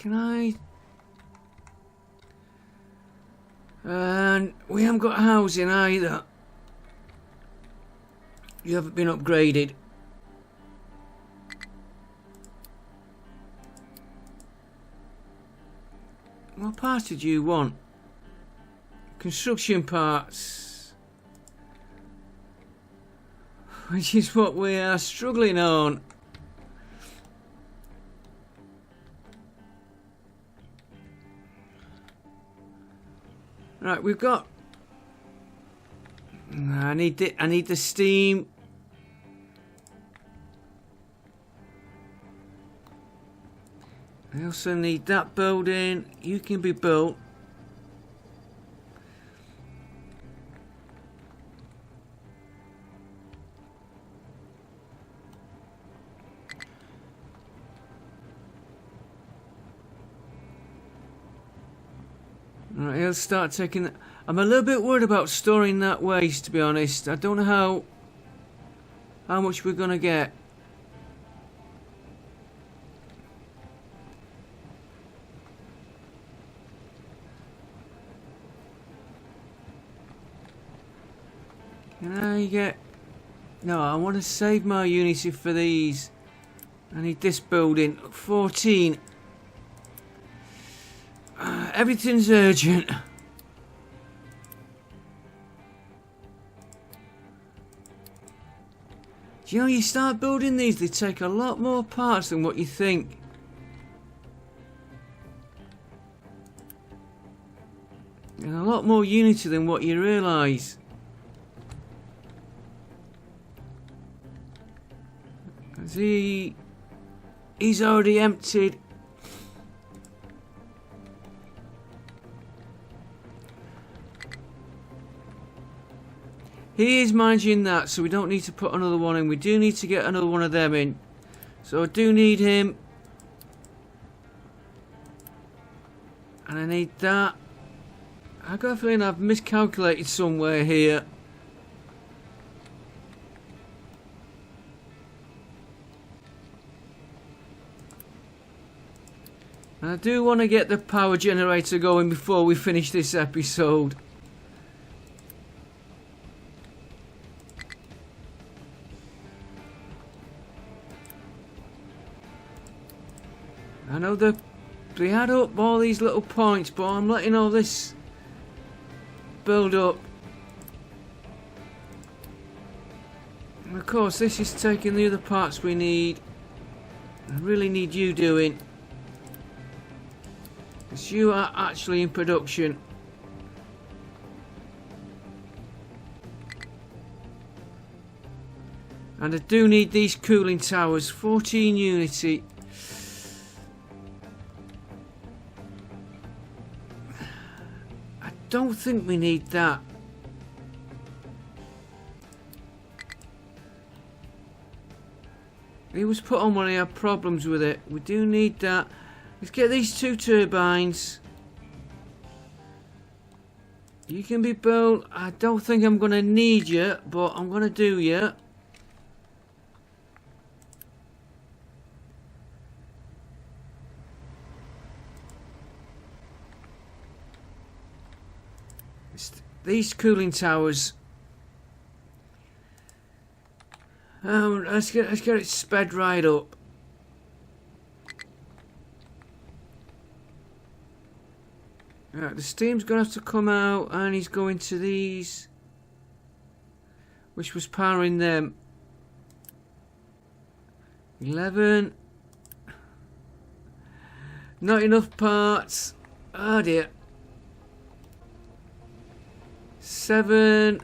Can I? And we haven't got housing either. You haven't been upgraded. What parts did you want? Construction parts. Which is what we are struggling on. Right, we've got... I need the steam. I also need that building. You can be built. Right, he'll start taking... I'm a little bit worried about storing that waste, to be honest. I don't know how much we're going to get. Can I get... No, I want to save my unity for these. I need this building. 14. Everything's urgent. Do you know, you start building these, they take a lot more parts than what you think. And a lot more unity than what you realise. He's already emptied. He is managing that, so we don't need to put another one in. We do need to get another one of them in. So I do need him. And I need that. I got a feeling I've miscalculated somewhere here. And I do want to get the power generator going before we finish this episode. I know they add up all these little points, but I'm letting all this build up. And of course, this is taking the other parts we need. I really need you doing. Because you are actually in production. And I do need these cooling towers. 14 unity. I don't think we need that. It was put on when I had problems with it. We do need that. Let's get these 2 turbines. You can be built. I don't think I'm going to need you, but I'm going to do you. These cooling towers. Let's get it sped right up. Right, the steam's gonna have to come out, and he's going to these, which was powering them. 11. Not enough parts. Oh dear. 7.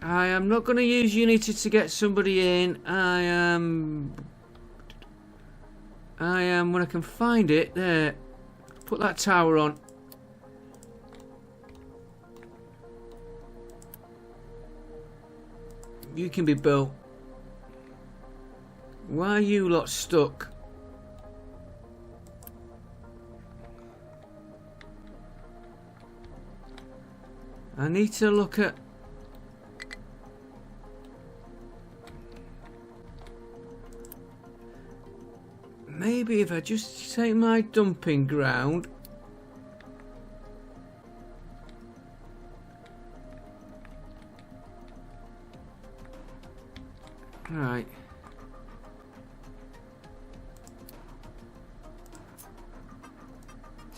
I am not going to use Unity to get somebody in. I am when I can find it. There. Put that tower on. You can be built. Why are you lot stuck? I need to look at... maybe if I just take my dumping ground. Right.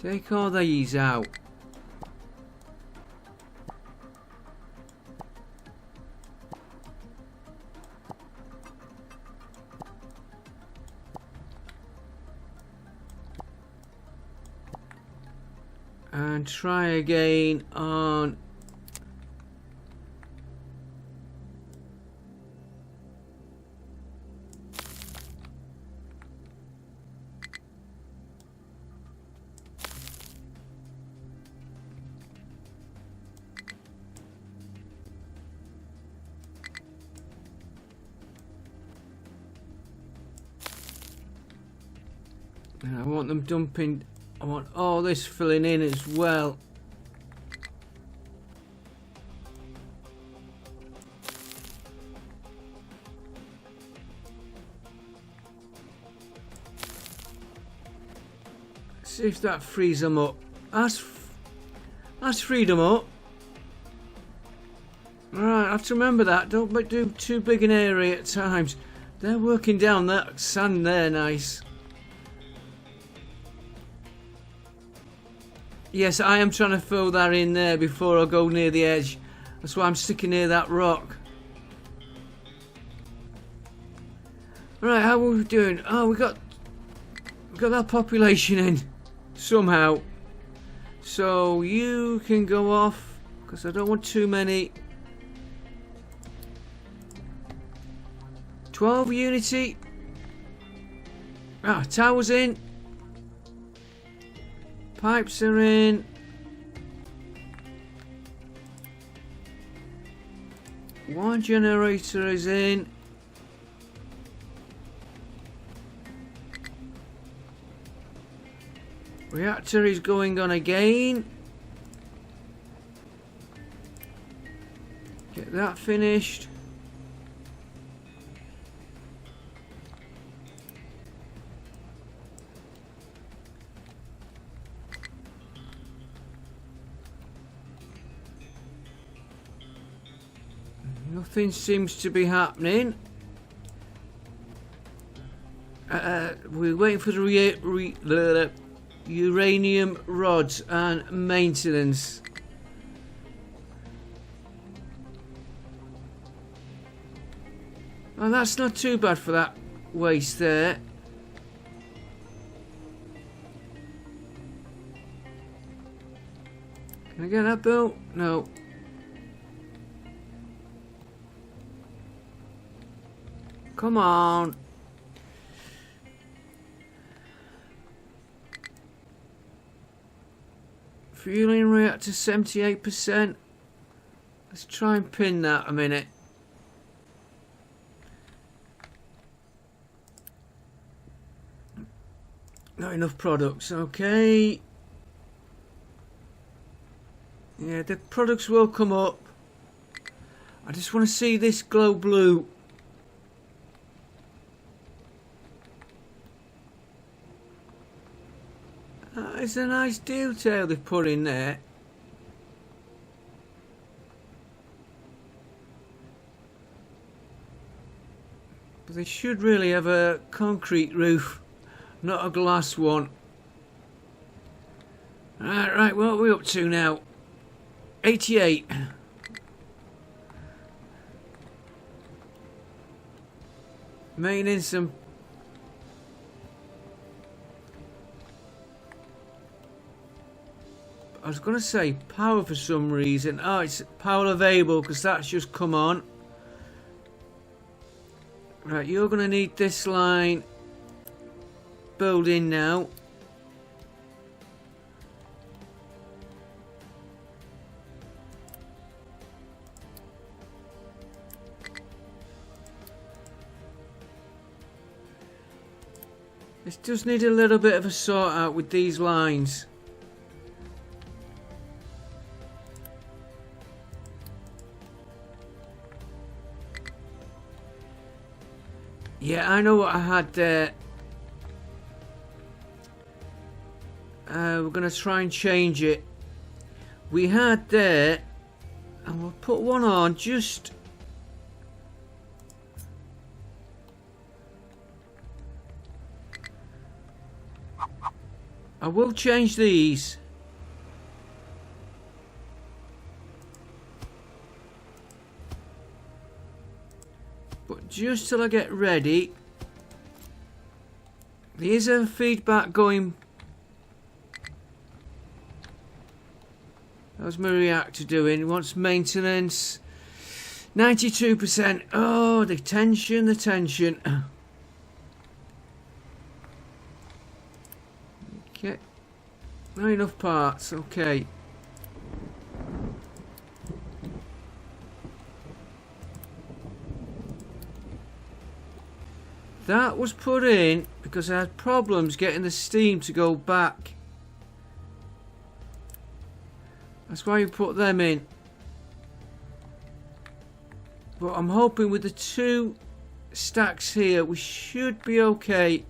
Take all these out. And try again on and I want them dumping. I want all this filling in as well. See if that frees them up. That's freed them up. Right, I have to remember that. Don't do too big an area at times. They're working down that sand there, nice. Yes, I am trying to fill that in there before I go near the edge. That's why I'm sticking near that rock. Right, how are we doing? Oh, we got that population in somehow. So you can go off because I don't want too many. 12 unity. Ah, towers in. Pipes are in. One generator is in. Reactor is going on again. Get that finished. Nothing seems to be happening. We're waiting for the uranium rods and maintenance. And that's not too bad for that waste there. Can I get that built? No. Come on. Fueling reactor 78%. Let's try and pin that a minute. Not enough products, okay. Yeah, the products will come up. I just want to see this glow blue. It's a nice detail they've put in there. But they should really have a concrete roof, not a glass one. Right, what are we up to now? 88. Maintaining some. I was going to say power for some reason. Oh, it's power available because that's just come on. Right, you're going to need this line building now. This does need a little bit of a sort out with these lines. Yeah, I know what I had there. we're going to try and change it. We had there, and we'll put one on just. I will change these. But just till I get ready. There's a feedback going. How's my reactor doing? Wants maintenance. 92%. Oh, the tension, the tension. Okay. Not enough parts. Okay. That was put in because I had problems getting the steam to go back. That's why you put them in. But I'm hoping with the 2 stacks here we should be okay.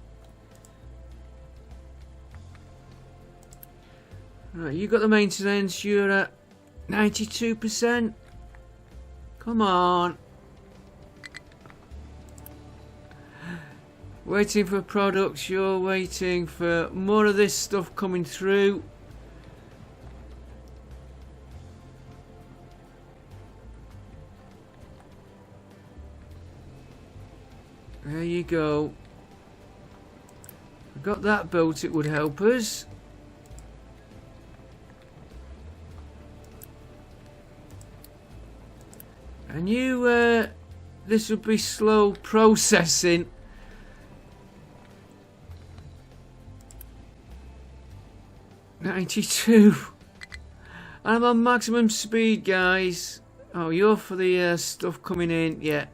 Right, you got the maintenance, you're at 92%. Come on. Waiting for products, you're waiting for more of this stuff coming through. There you go. I got that built, it would help us. And you, this would be slow processing. $92. I'm on maximum speed, guys. Oh, you're for the stuff coming in, yeah.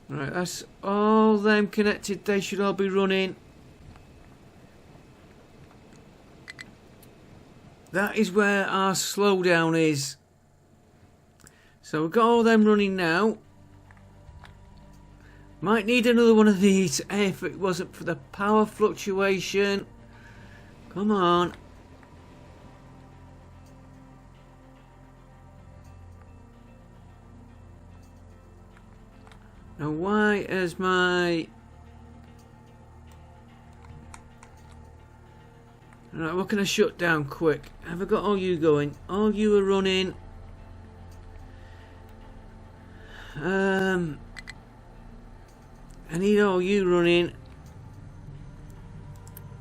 Right, that's all them connected. They should all be running. That is where our slowdown is. So we've got all them running now. Might need another one of these if it wasn't for the power fluctuation. Come on. Now why is my... Right, what can I shut down quick? Have I got all you going? All you are running. I need all you running.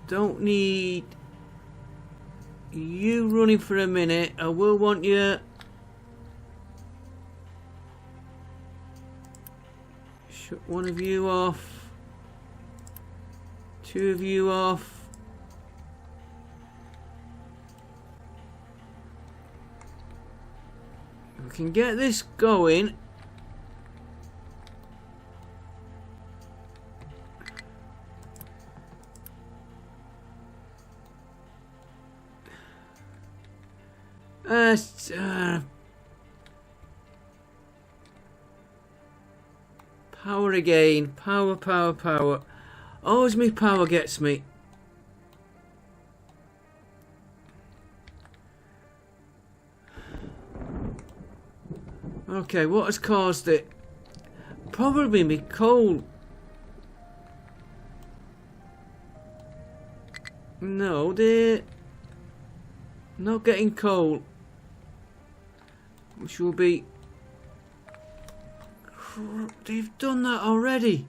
Don't need you running for a minute. I will want you. Shut one of you off. 2 of you off. We can get this going. Power again. Power, power, power. Always me power gets me. Okay, what has caused it? Probably me coal. No, they're not getting coal. Which will be... They've done that already.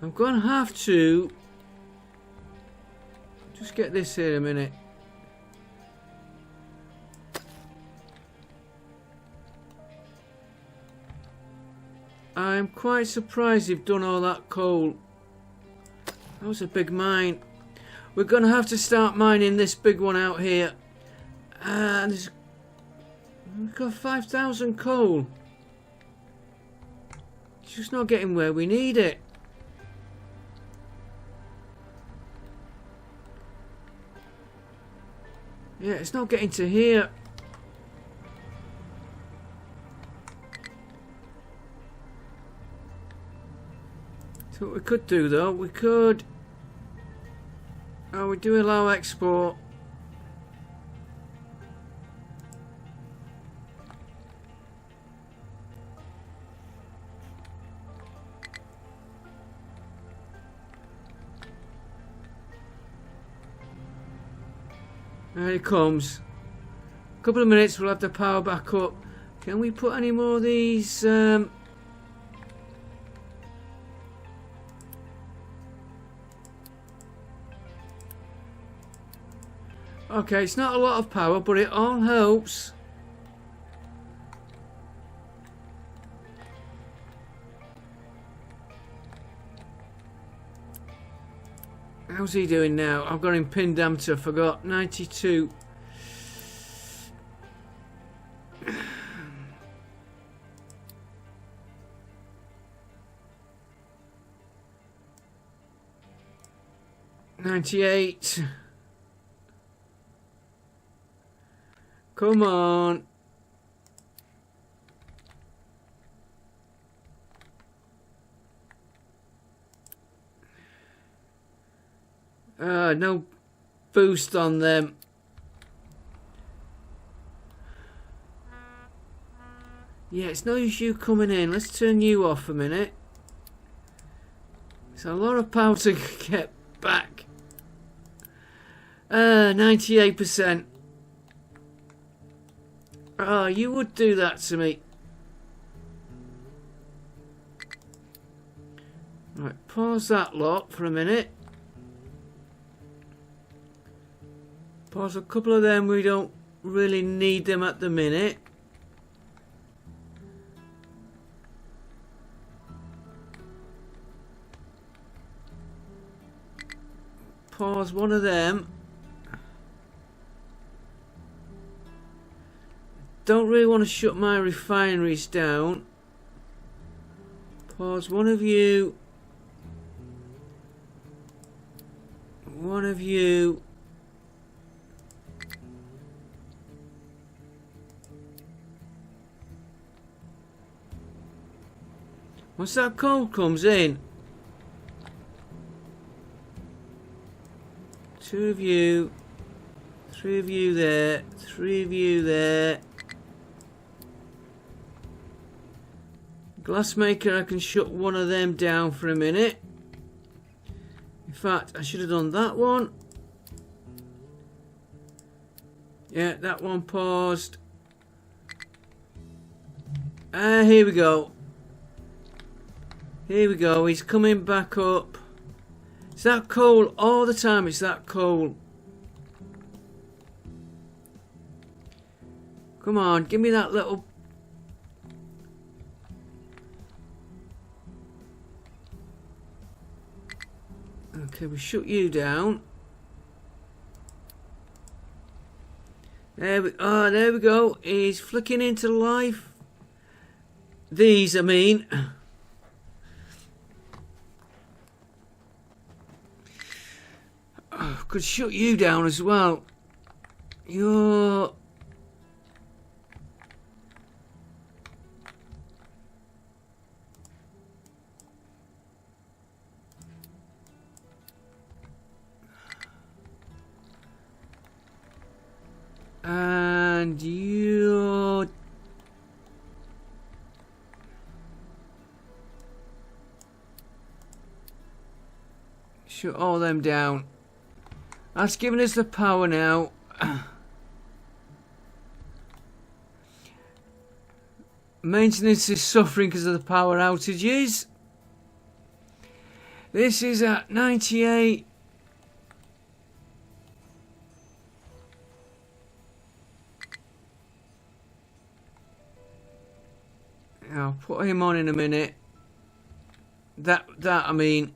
I'm going to have to just get this here a minute. I'm quite surprised they've done all that coal. That was a big mine. We're going to have to start mining this big one out here. And we've got 5,000 coal. It's just not getting where we need it. Yeah, it's not getting to here. So what we could do though, we could... Oh, we do allow export. There it comes. A couple of minutes, we'll have the power back up. Can we put any more of these? Okay, it's not a lot of power, but it all helps. How's he doing now? I've got him pinned down to, I forgot, 92. $98. Come on. No boost on them. Yeah, it's no use you coming in. Let's turn you off a minute. It's a lot of power to get back. 98%. Oh, you would do that to me. Right, pause that lot for a minute. Pause a couple of them, we don't really need them at the minute. Pause one of them. Don't really want to shut my refineries down. Pause one of you. One of you. Once that coal comes in, 2 of you, 3 of you there, 3 of you there. Glassmaker, I can shut one of them down for a minute. In fact, I should have done that one. Yeah, that one paused. Here we go. Here we go, he's coming back up. It's that coal all the time, it's that coal. Come on, give me that little... Okay, we shut you down. There we go. He's flicking into life. These, I mean. Oh, could shut you down as well. You're... And you're... Shut all them down. That's giving us the power now. Maintenance is suffering because of the power outages. This is at 98. I'll put him on in a minute. That I mean.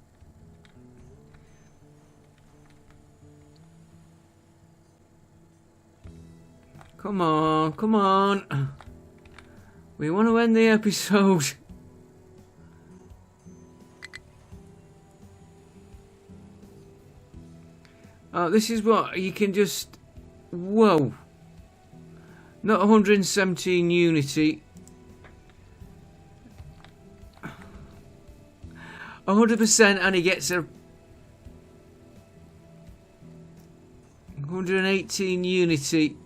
Come on, come on. We want to end the episode. Oh, this is what you can just... Whoa. Not 117 unity. 100% and he gets a 118 unity.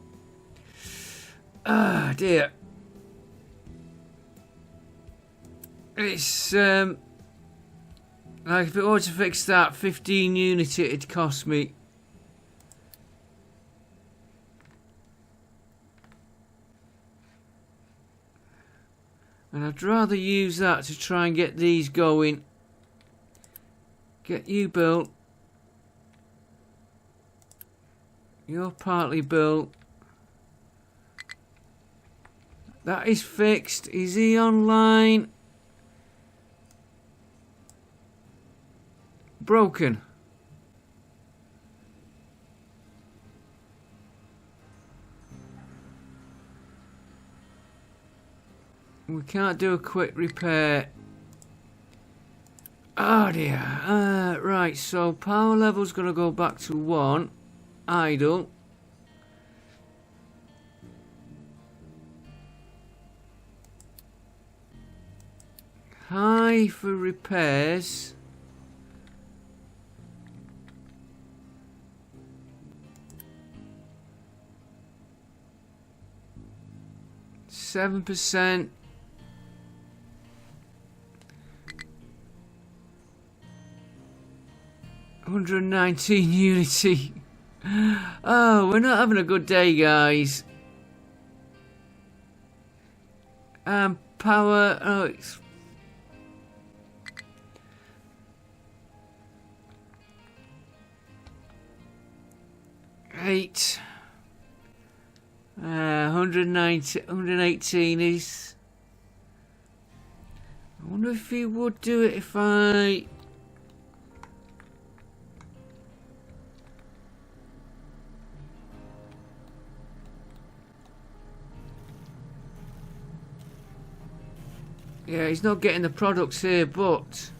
Ah, dear. It's like if it were to fix that 15 unity it'd cost me. And I'd rather use that to try and get these going. Get you built. You're partly built. That is fixed. Is he online? Broken. We can't do a quick repair. Oh dear. Right, so power level's going to go back to 1. Idle. High for repairs. %. 119 unity. Oh, we're not having a good day, guys. Power. Oh, it's 8. 118 is. I wonder if he would do it if I. Yeah, he's not getting the products here, but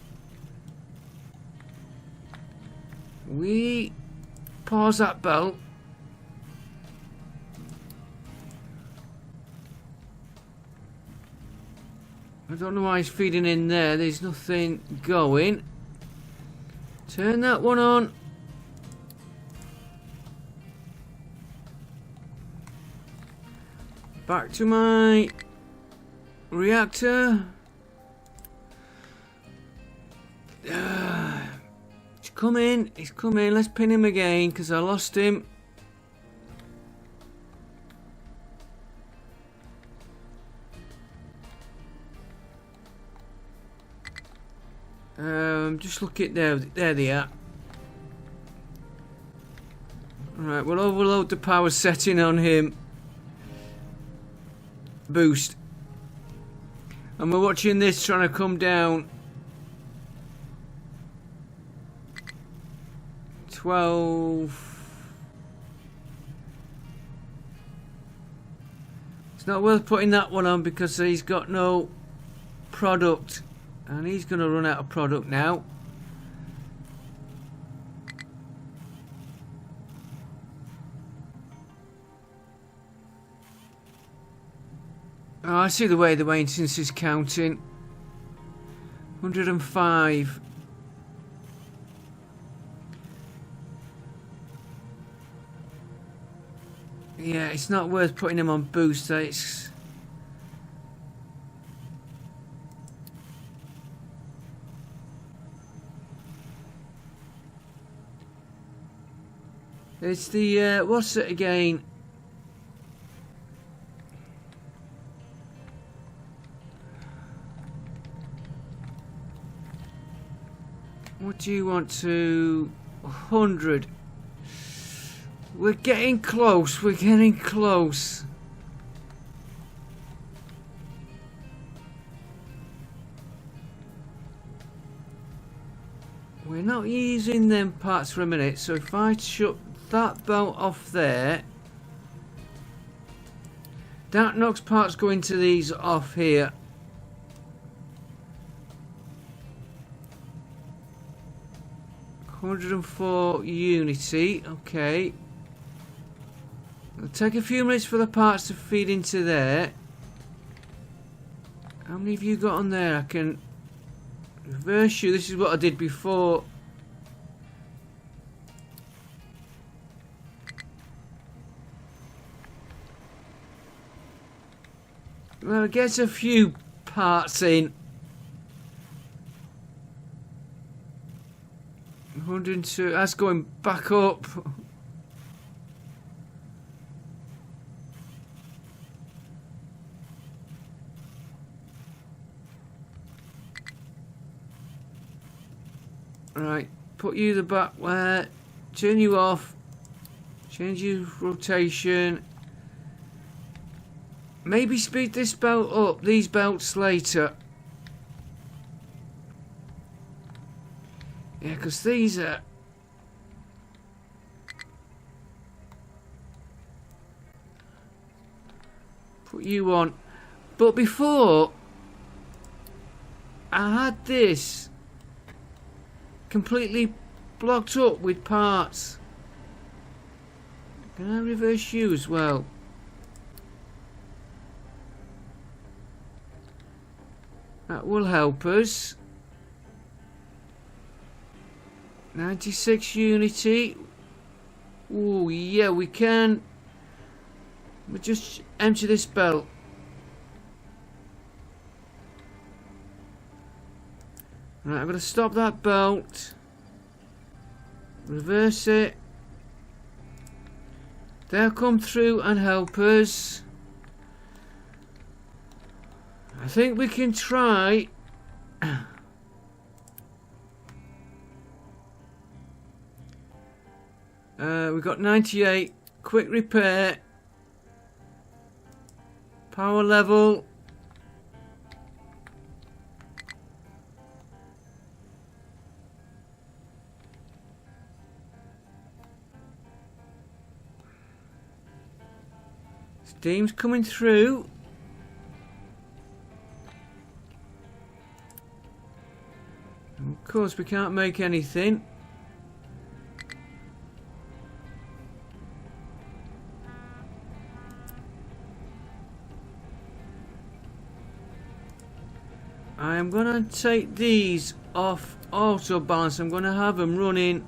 we pause that belt. I don't know why he's feeding in there. There's nothing going. Turn that one on. Back to my reactor. He's coming. He's coming. Let's pin him again because I lost him. Just look at there they are. Alright, we'll overload the power setting on him. Boost. And we're watching this trying to come down. 12. It's not worth putting that one on because he's got no product. And he's going to run out of product now. Oh, I see the way the maintenance is counting. 105. Yeah, it's not worth putting him on booster. It's the, what's it again? What do you want to... 100. We're getting close, we're getting close. We're not using them parts for a minute, so if I shut that belt off there, That knocks parts go into these off here. $104 Unity. Okay. It'll take a few minutes for the parts to feed into there. How many have you got on there? I can reverse you. This is what I did before. Well, it gets a few parts in. 102. That's going back up. Right, put you the back where. Turn you off. Change your rotation. Maybe speed this belt up, these belts later. Yeah, because these are... Put you on. But before, I had this completely blocked up with parts. Can I reverse you as well? That will help us. 96 Unity. Oh yeah, we can. We'll just empty this belt. Right, I'm going to stop that belt. Reverse it. They'll come through and help us. I think we can try. We've got 98. Quick repair. Power level. Steam's coming through. Of course, we can't make anything. I am going to take these off auto balance. I'm going to have them running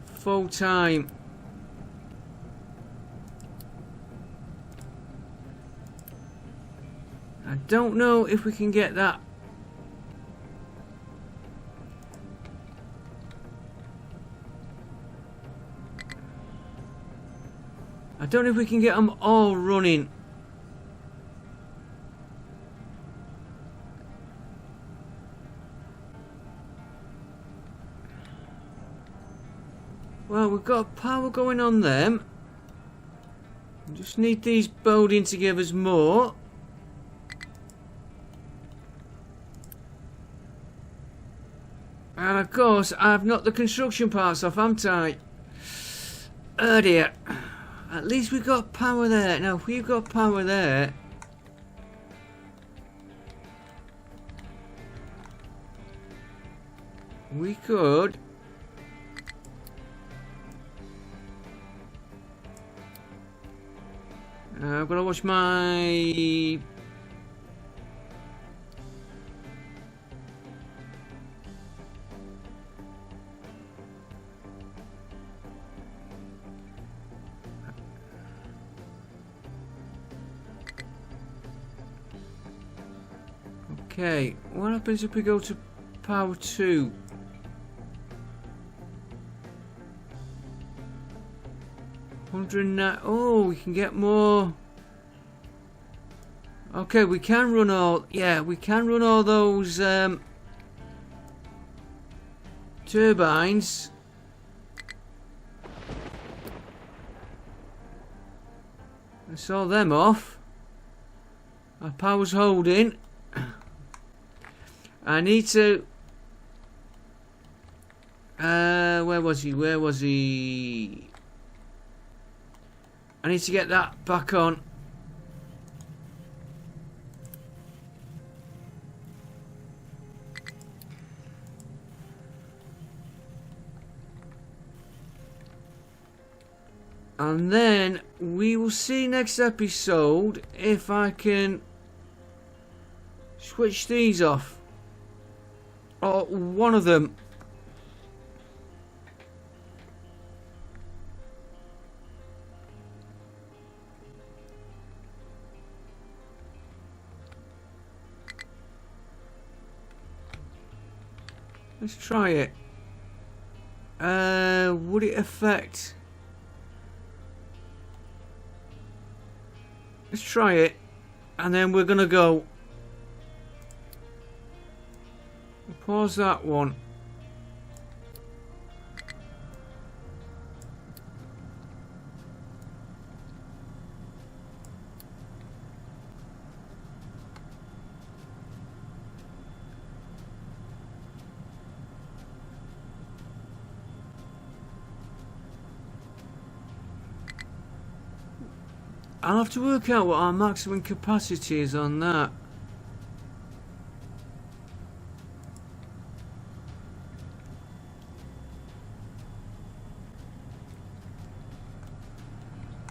full time. I don't know if we can get that. I don't know if we can get them all running. Well, we've got power going on them. We just need these building to give us more. And of course, I've knocked the construction parts off, haven't I? Oh dear. At least we've got power there. Now, if we've got power there... we could... I've got to watch my... Okay, what happens if we go to power 2? Oh, we can get more. Okay, we can run all. Yeah, we can run all those turbines. Let's all them off. Our power's holding. I need to. Where was he? Where was he? I need to get that back on. And then we will see next episode if I can switch these off. Or one of them. Let's try it. Would it affect? Let's try it. And then we're gonna go. Pause that one. I'll have to work out what our maximum capacity is on that.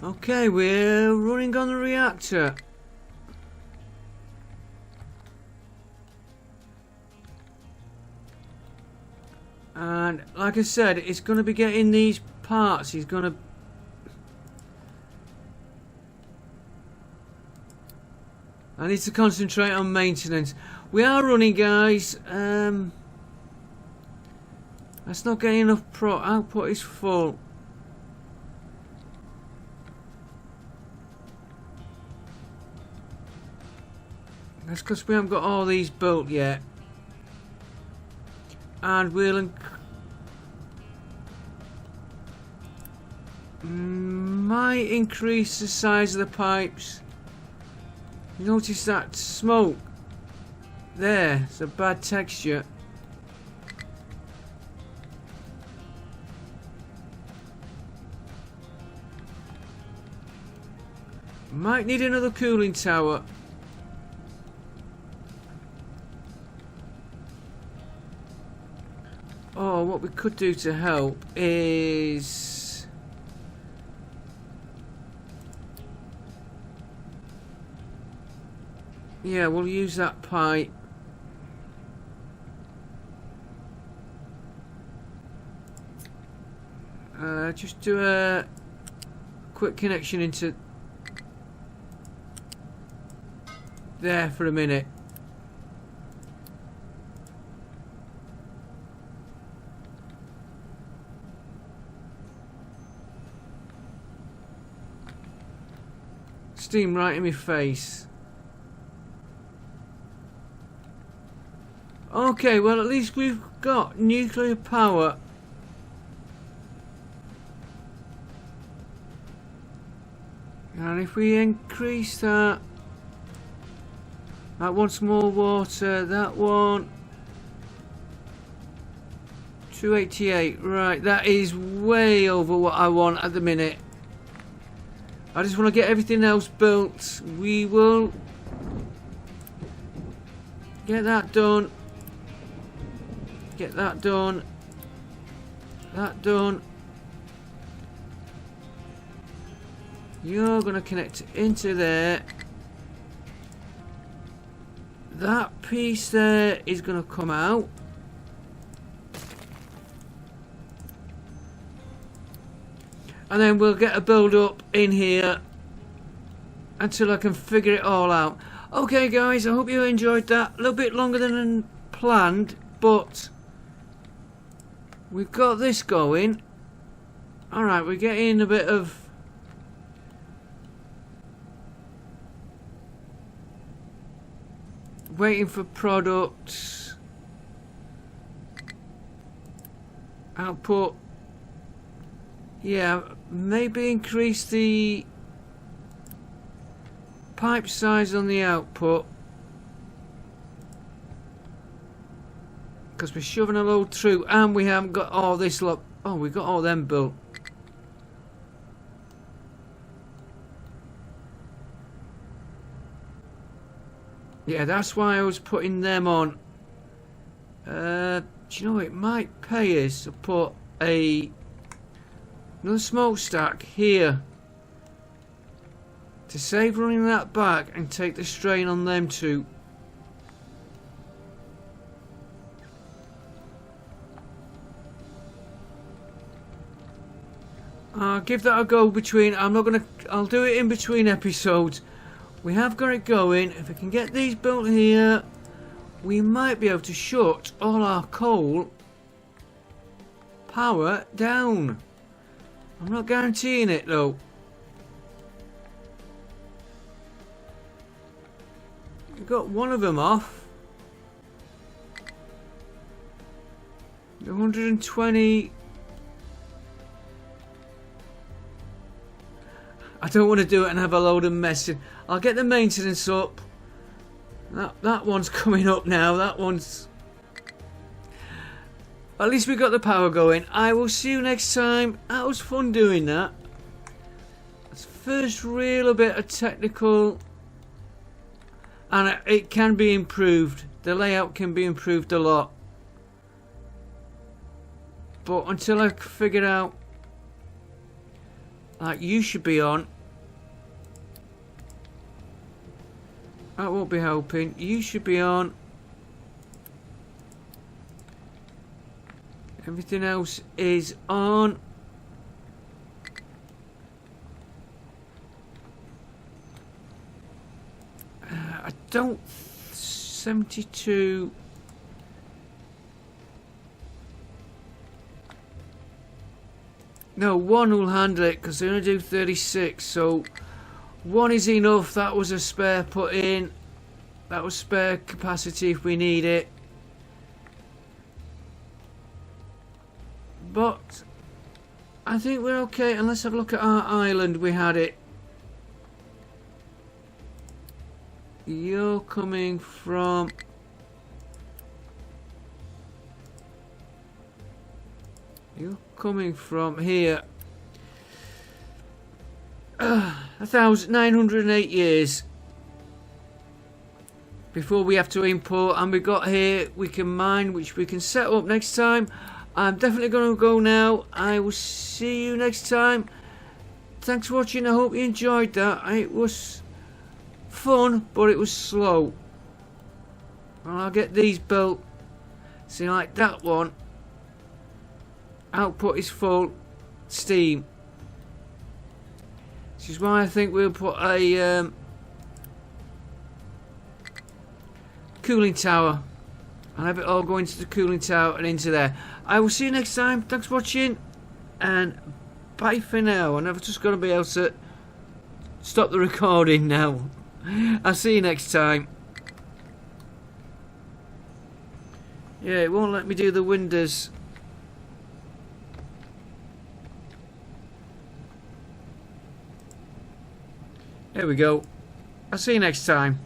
Okay, we're running on the reactor. And like I said, it's going to be getting these parts. He's going to... I need to concentrate on maintenance. We are running, guys. That's not getting enough output is full. That's because we haven't got all these built yet. And we'll might increase the size of the pipes. Notice that smoke there, it's a bad texture. Might need another cooling tower. Oh, what we could do to help is... yeah, we'll use that pipe. Just do a quick connection into there for a minute. Steam right in my face. Okay, well at least we've got nuclear power. And if we increase that, that wants more water, that one 288, right, that is way over what I want at the minute. I just want to get everything else built. We will get that done. Get that done. That done. You're going to connect into there. That piece there is going to come out. And then we'll get a build up in here until I can figure it all out. Okay guys, I hope you enjoyed that. A little bit longer than planned, but we've got this going. Alright, we're getting a bit of waiting for products. Output. Yeah, maybe increase the pipe size on the output, because we're shoving a load through and we haven't got all this lot. Oh, we got all them built. Yeah, that's why I was putting them on. Do you know, it might pay us to put a Another smokestack here. To save running that back and take the strain on them two. I'll give that a go between. I'll do it in between episodes. We have got it going. If we can get these built here, we might be able to shut all our coal power down. I'm not guaranteeing it though. We got one of them off. 120. I don't want to do it and have a load of messing. I'll get the maintenance up. That one's coming up now. That one's... At least we got the power going. I will see you next time. That was fun doing that. It's first real bit of technical... And it can be improved. The layout can be improved a lot. But until I figure out... Like you should be on. That won't be helping. You should be on. Everything else is on. I don't... 72... No, one will handle it because they're going to do 36. So one is enough. That was a spare put in. That was spare capacity if we need it. But I think we're okay. And let's have a look at our island. We had it. You're coming from... You're coming from here. 1,908 years before we have to import, and we got here. We can mine, which we can set up next time. I'm definitely going to go now. I will see you next time. Thanks for watching. I hope you enjoyed that. It was fun, but it was slow. And I'll get these built. See, like that one. Output is full steam. This is why I think we'll put a cooling tower and have it all go into the cooling tower and into there. I will see you next time. Thanks for watching and bye for now. And I've just got to be able to stop the recording now. I'll see you next time. Yeah, it won't let me do the windows. There we go. I'll see you next time.